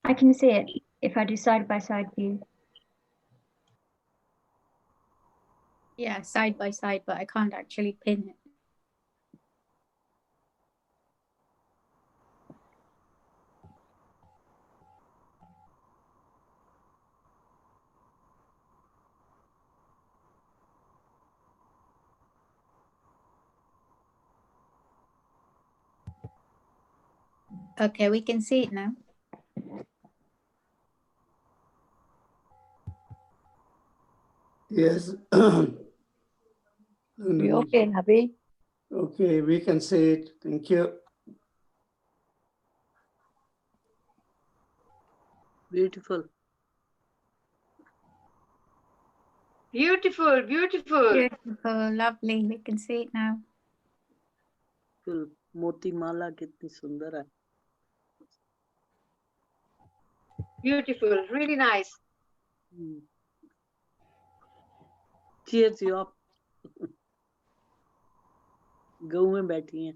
I can see it if I do side by side view. Yeah, side by side, but I can't actually pin it. Okay, we can see it now. Yes. You okay, Nabi? Okay, we can see it. Thank you. Beautiful. Beautiful, beautiful. Beautiful, lovely. We can see it now. मोती माला कितनी सुंदर है. Beautiful, really nice. Cheers you up. गऊ में बैठी हैं.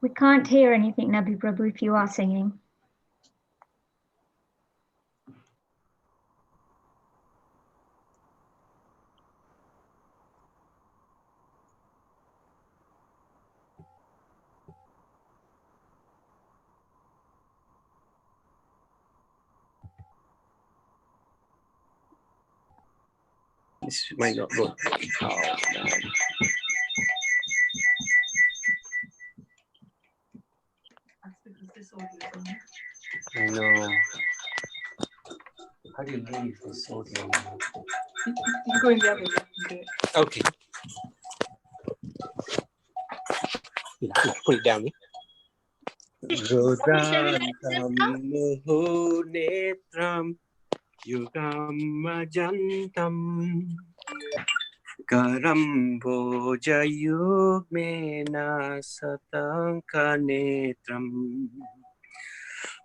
We can't hear anything, Nabi Prabhu, if you are singing. This might not go. Oh, no. I know. How do you leave this audio? You go in the other way. Okay. Yeah, put it down. Rodantam muhunetram yugam ajantam karam bojayugmena satankanetram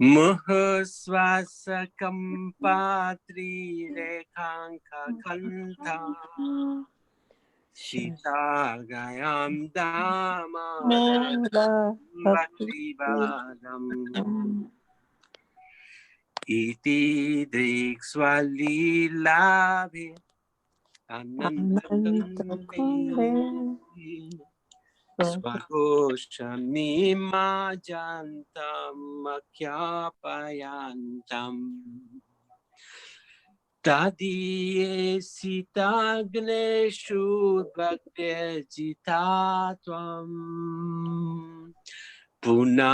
Muhuswasa Kampatri Rekhanka Kanta Shita Gayam Dhamma Bhakti Vadam Iti Drikswali Labhi Anantakunde Swagoshami Majantam Makyapayantam Tadiye Sitagneshu Bhakte Jitatvam Puna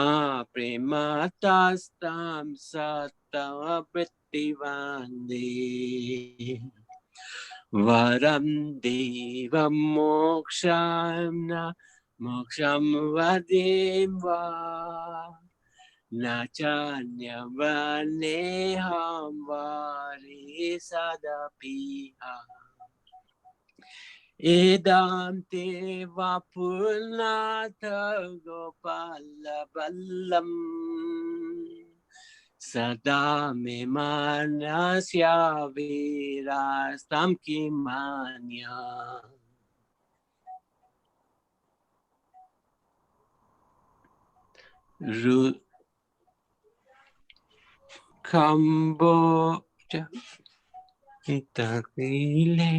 Prematastam Sattva Prittivande Varam Deva Moksham Moksham Vadimva Nachanya Vaneham Vari Sadapiha Edam Te Vapulnatha Gopala Ballam Sada me manasya virastam kimanya. Kamboja takile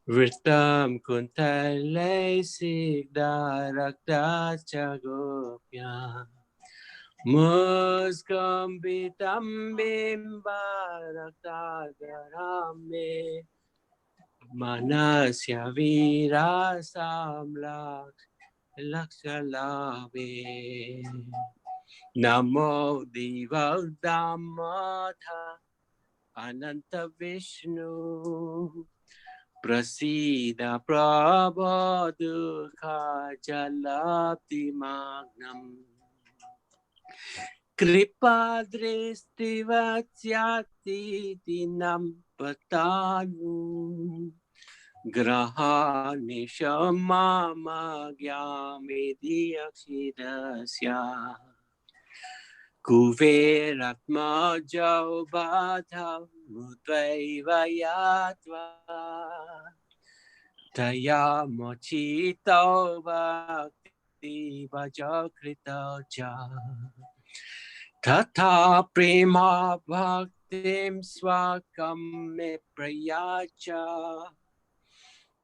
Vritam kuntale sigdarakta chagopya Muskambitam bimbaraktagarame Manasya virasam lakshalabe Namo Divadamata Ananta Vishnu Prasida Prabodukha Jalapti Magnam Kripa Dristi Vasyati Dinam Patanu Graha Nishamama Gyamidi Akshidasya Kuveratma Jaubhata Mudvaivayatva Taya Mochito Bhakti Vajakrita Cha Tata Prema Bhaktim Swakam Me Prayacha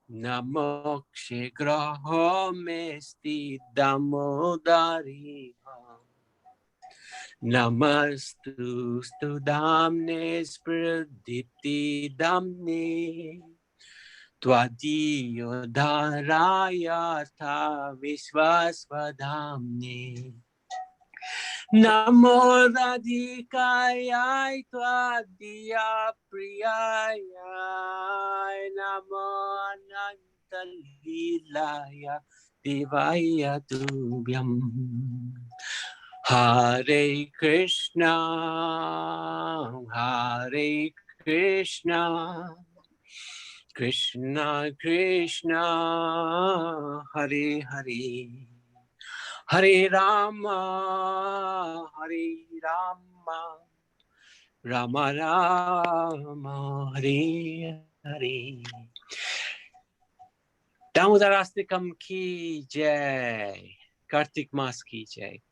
Namokshe Graho Mesti Damodariha Namastu Studamne Spridipti Damne Tvadiyo Dharaya Tha Visvasvadamne Namo Radhikaya Tvadiya Priyaya Namo Ananta Lilaya Devaya Tubhyam Hare Krishna Krishna Krishna Hare Hare Hare Rama Rama Rama Hare Hare Damodarastikam ki jai Kartik Mas ki jai.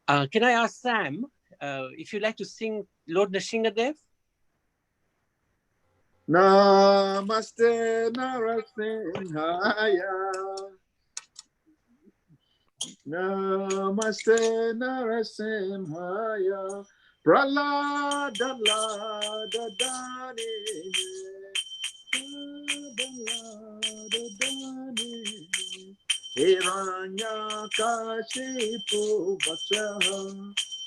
Can I ask Sam if you'd like to sing Lord Nrsingadev? Namaste Narasimhaya. Namaste Narasimhaya. Pralada Lada Dani. Hiranyakashipu Vasaha.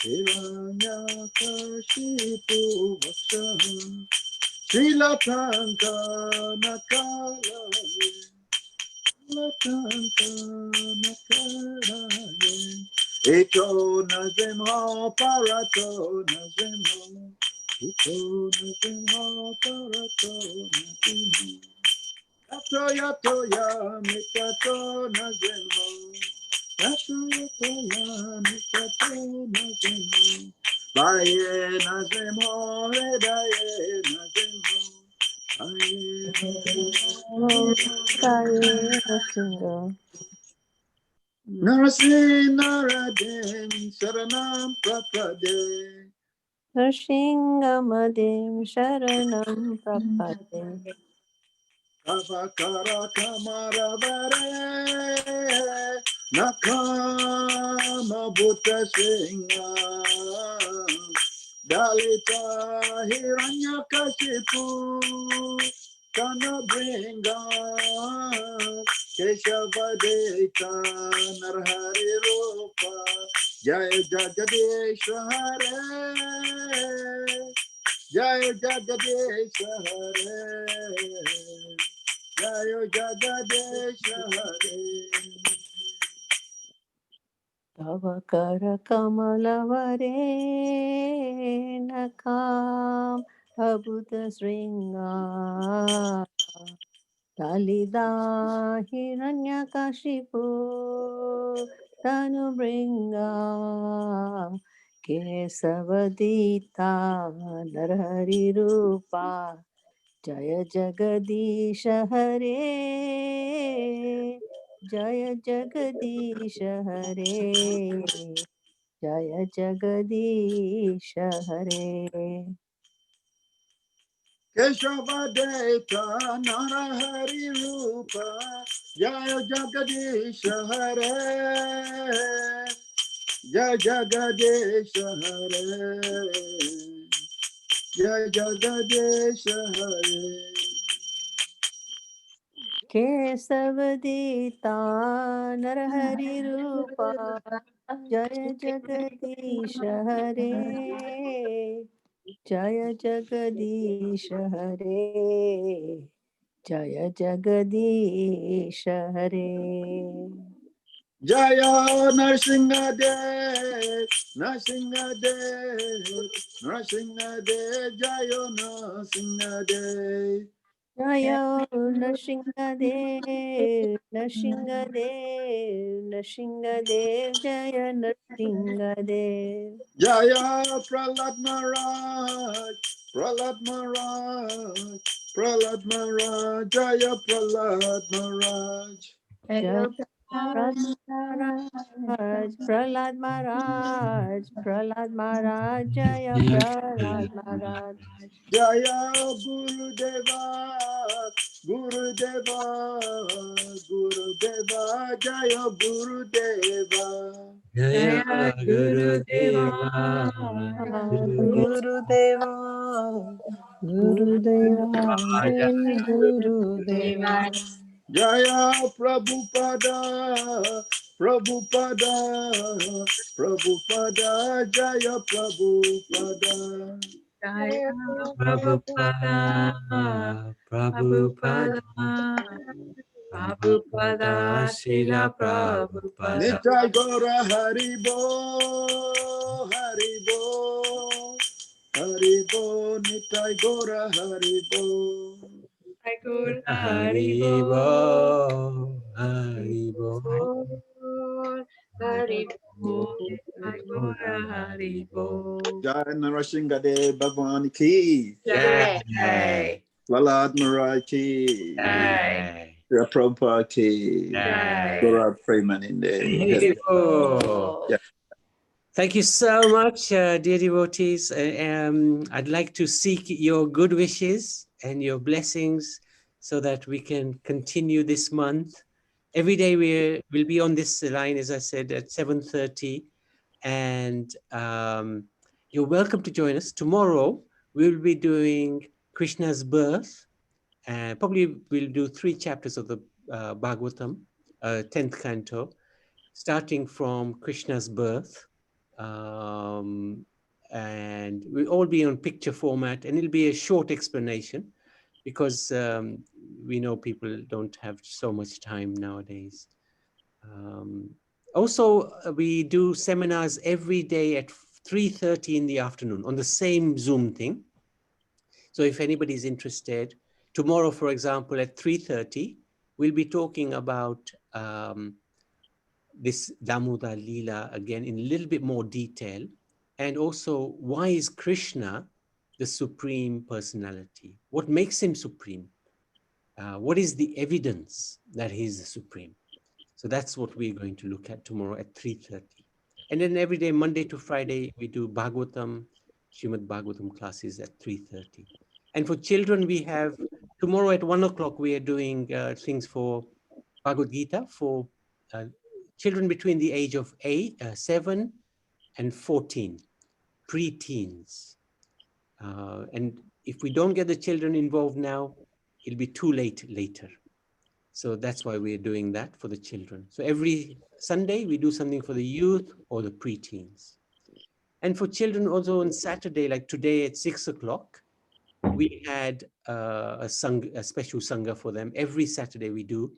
Hiranyakashipu Vasaha. Srila Nakalaye. Nakalaye. Eto Nazimha Parato Nazimha. Eto Nazimha Parato Nazimha. Yato Yato Ya Mikato Nazimha. Yatuyataya Nikato Nazimo. Baye Nazimo, Redaye Nazimo. Narasi Naradem Saranam Prapade. Nrsingamadem Sharanam Prapade. Kavakara Kamaravare Nakama Bhuta Singha Dalita Hiranyakashipu Kanabringa Keshavadeta Narhari Rupa Jaya Jagadesha Hare Jaya Jagadesha Hare Jaya Jagadesha Hare. Tavakara Kamalavare Nakam Abhuta Sringa Talida Hiranyakashipu Tanubringa Kesavadita Narhari Rupa Jaya Jagadisha Hare Jaya Jagadisha Hare Jaya Jagadisha Hare. Keshavadeta Narahari Rupa Jaya Jagadesha Hare Jaya Jagadesha Hare Jaya Jagadesha Hare. Kesavadita Narhari Rupa Jaya Jagadisha Hare Jaya Jagadisha Hare Jaya Jagadisha Hare. Jaya Narsingadev, Narsingadev, Narsingadev, Jaya Narsingadev. Jaya Nrsingadev, Nrsingadev, Nrsingadev, Jaya Nrsingadev. Jaya Prahlad Maharaj, Prahlad Maharaj, Prahlad Maharaj, Jaya Prahlad Maharaj. Jaya Prahlad Maharaj, Prahlad Maharaj, Prahlad Maharaj, Jaya Prahlad Maharaj. Jaya Gurudeva, Gurudeva, Gurudeva, Jaya Gurudeva. Jaya Gurudeva, Gurudeva, Gurudeva, Jai Gurudeva. Jaya Prabhupada, Prabhupada, Prabhupada, Jaya Prabhupada. Jaya Prabhupada, Prabhupada, Prabhupada, Srila Prabhupada. Nitai Gora Haribo, Haribo, Haribo, Nitai Gora Haribo. Haribo, Haribo, Haribo. Jai Narasingade Bhagwan ki. Jai. Lalad Maharaj ki. Jai. Prabhupada ki. Jai. Gora Premaninde. Beautiful. Yeah. Thank you so much, dear devotees. I'd like to seek your good wishes and your blessings so that we can continue this month. Every day we'll be on this line, as I said, at 7:30. And you're welcome to join us. Tomorrow, we'll be doing Krishna's birth. And probably we'll do 3 chapters of the Bhagavatam, 10th canto, starting from Krishna's birth. And we'll all be on picture format, and it'll be a short explanation because we know people don't have so much time nowadays. Also, we do seminars every day at 3:30 in the afternoon on the same Zoom thing. So if anybody's interested, tomorrow, for example, at 3:30, we'll be talking about this Damodar Leela again in a little bit more detail. And also, why is Krishna the supreme personality? What makes him supreme? What is the evidence that he is the supreme? So that's what we're going to look at tomorrow at 3:30. And then every day, Monday to Friday, we do Bhagavatam, Srimad Bhagavatam classes at 3:30. And for children, we have tomorrow at 1 o'clock, we are doing things for Bhagavad Gita for children between the age of 7 and 14, pre-teens. And if we don't get the children involved now, it'll be too late later. So that's why we're doing that for the children. So every Sunday, we do something for the youth or the preteens. And for children also on Saturday, like today at 6 o'clock, we had a special Sangha for them. Every Saturday we do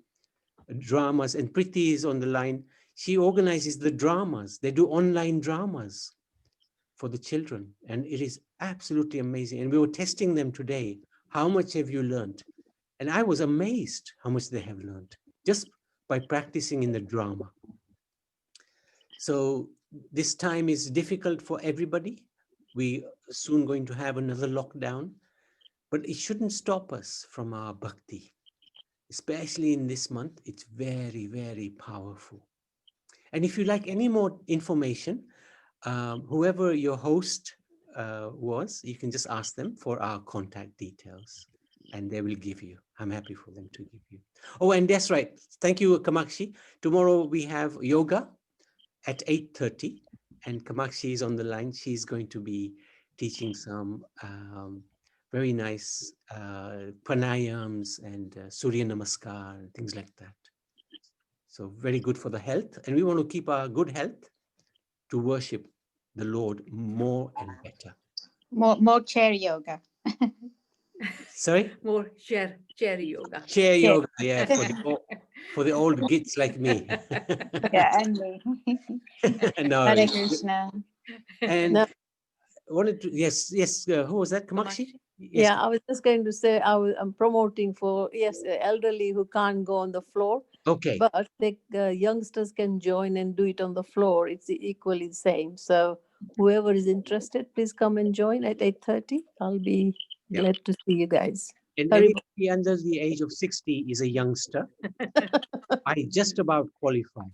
dramas, and Priti is on the line. She organizes the dramas. They do online dramas for the children, and it is absolutely amazing. And we were testing them today. How much have you learned? And I was amazed how much they have learned just by practicing in the drama. So this time is difficult for everybody. We are soon going to have another lockdown, but it shouldn't stop us from our bhakti. Especially in this month, it's very, very powerful. And if you like any more information, whoever your host was, you can just ask them for our contact details and they will give you. I'm happy for them to give you. Oh, and that's right. Thank you, Kamakshi. Tomorrow we have yoga at 8:30 and Kamakshi is on the line. She's going to be teaching some very nice pranayams and Surya Namaskar and things like that. So very good for the health. And we want to keep our good health to worship the Lord more and better. More chair yoga. Sorry? More chair yoga. Chair yoga, yeah, for the old gits like me. Yeah, and me. No. Hare Krishna. And No. Yes, who was that? Kamakshi? Yes. Yeah, I was just going to say I'm promoting for elderly who can't go on the floor. Okay. But the youngsters can join and do it on the floor. It's equally the same. So whoever is interested, please come and join at 8:30. I'll be glad to see you guys. And anybody under the age of 60 is a youngster. I just about qualify.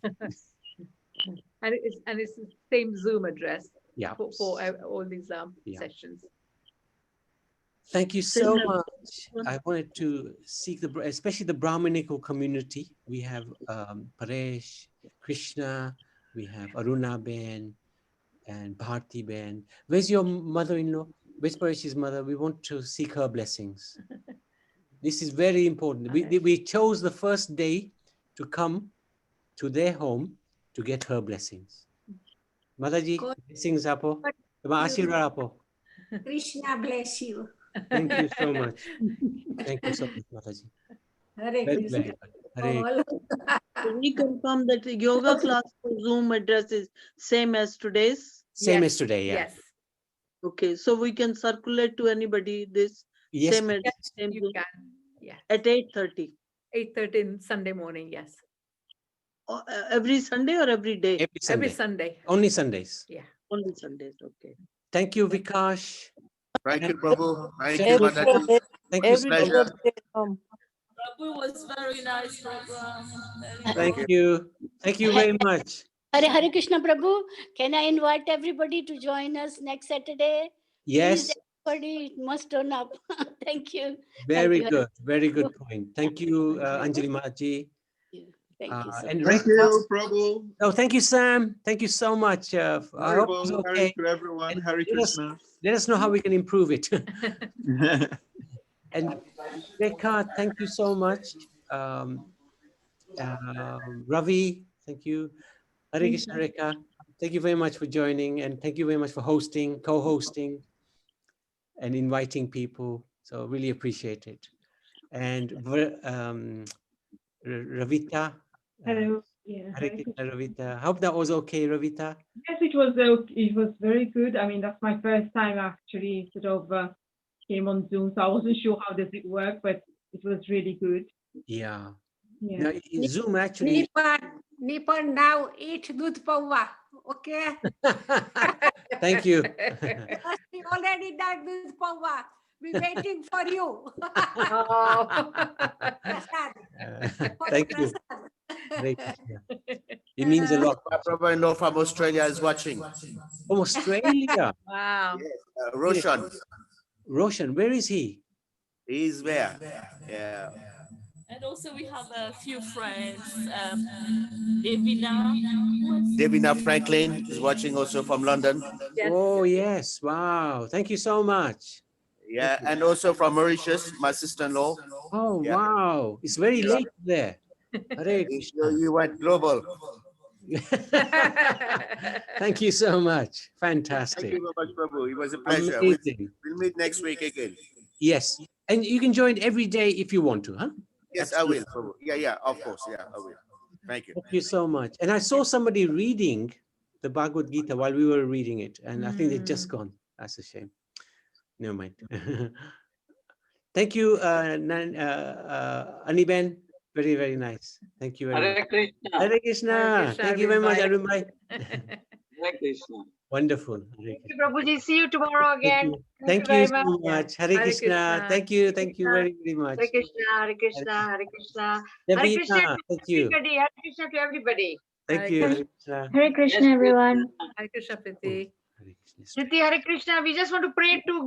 And it's the same Zoom address for all these sessions. Thank you so much. I wanted to seek especially the Brahminical community. We have Paresh, Krishna, we have Aruna Ben and Bharti Ben. Where's your mother-in-law? Where's Paresh's mother? We want to seek her blessings. This is very important. We chose the first day to come to their home to get her blessings. Mataji, blessings apo. Ashirwad apo. Krishna bless you. Thank you so much. Thank you so much, Mataji. Hare Krishna. Can we confirm that the yoga class for Zoom address is same as today's? Same as today, yeah. Yes. Okay, so we can circulate to anybody this same as same you Zoom can. Yeah. at 8:30. 8:30 Sunday morning, yes. Every Sunday or every day? Every Sunday. Only Sundays. Yeah. Only Sundays, okay. Thank you, Vikash. Thank you, Prabhu. Thank you, Every Mataji. day, Thank you so much. Prabhu was very nice program. Thank you. Thank you very much. Hare Krishna Prabhu, can I invite everybody to join us next Saturday? Yes. Please, everybody must turn up. Thank you. Very Thank you. good. Very good point. Thank you, Anjali Mataji. Thank you so And much. Thank you, Prabhu. Oh, thank you, Sam. Thank you so much. I hope it's Haribo, okay. Hari to everyone. And Hare Krishna. let us know how we can improve it. And Rekha, thank you so much. Ravi, thank you. Hare Krishna, Rekha. Thank you very much for joining, and thank you very much for hosting, co-hosting, and inviting people. So really appreciate it. And Ravita. Hello. Yeah. Hare Krishna, Ravita. Hope that was okay, Ravita. Yes, it was very good. I mean, that's my first time actually sort of came on Zoom, so I wasn't sure how does it work, but it was really good. Yeah. Yeah. Now, in Zoom actually. Nippon now eat dudh pawa. Okay? Thank you. Because we already done dudh pawa. We waiting for you. Oh. Thank you. Great. It means a lot. My brother-in-law from Australia is watching. From Australia. Wow. Yes, Roshan. Roshan, where is he? He's there. Yeah. And also we have a few friends. Davina. Davina Franklin is watching also from London. Yes. Oh, yes. Wow. Thank you so much. Yeah, and also from Mauritius, my sister-in-law. Oh, Yeah. wow. It's very Yeah. late there. Hare Krishna. You went global. Thank you so much. Thank Fantastic. you very much, Prabhu. It was a pleasure. Amazing. We'll meet next week again. Yes. And you can join every day if you want to, huh? Yes, Absolutely. I will, Prabhu. Yeah, of course. Yeah, I will. Thank you. Thank you so much. And I saw somebody reading the Bhagavad Gita while we were reading it, and I think they're just gone. That's a shame. Never mind. Thank you, Aniben. Very, very nice. Thank you very much. Hare Krishna. Hare Krishna. Hare Krishna, Thank you very much, Arun Arun Bhai. Hare Krishna. Wonderful. Hare Thank Krishna. you, Prabhuji. See you tomorrow Thank again. you. Thank Thank you you very so much. much. Hare Hare Krishna. Krishna. Thank you. Thank you Krishna. very, very much. Hare Krishna, Hare Krishna, Hare Krishna. Hare Ravita, Krishna to thank you. everybody. Hare Krishna to everybody. Thank Hare you. Krishna. Hare Krishna. Hare Krishna, everyone. Hare Krishna, Priti. Hare Krishna. Priti, Hare Krishna. We just want to pray to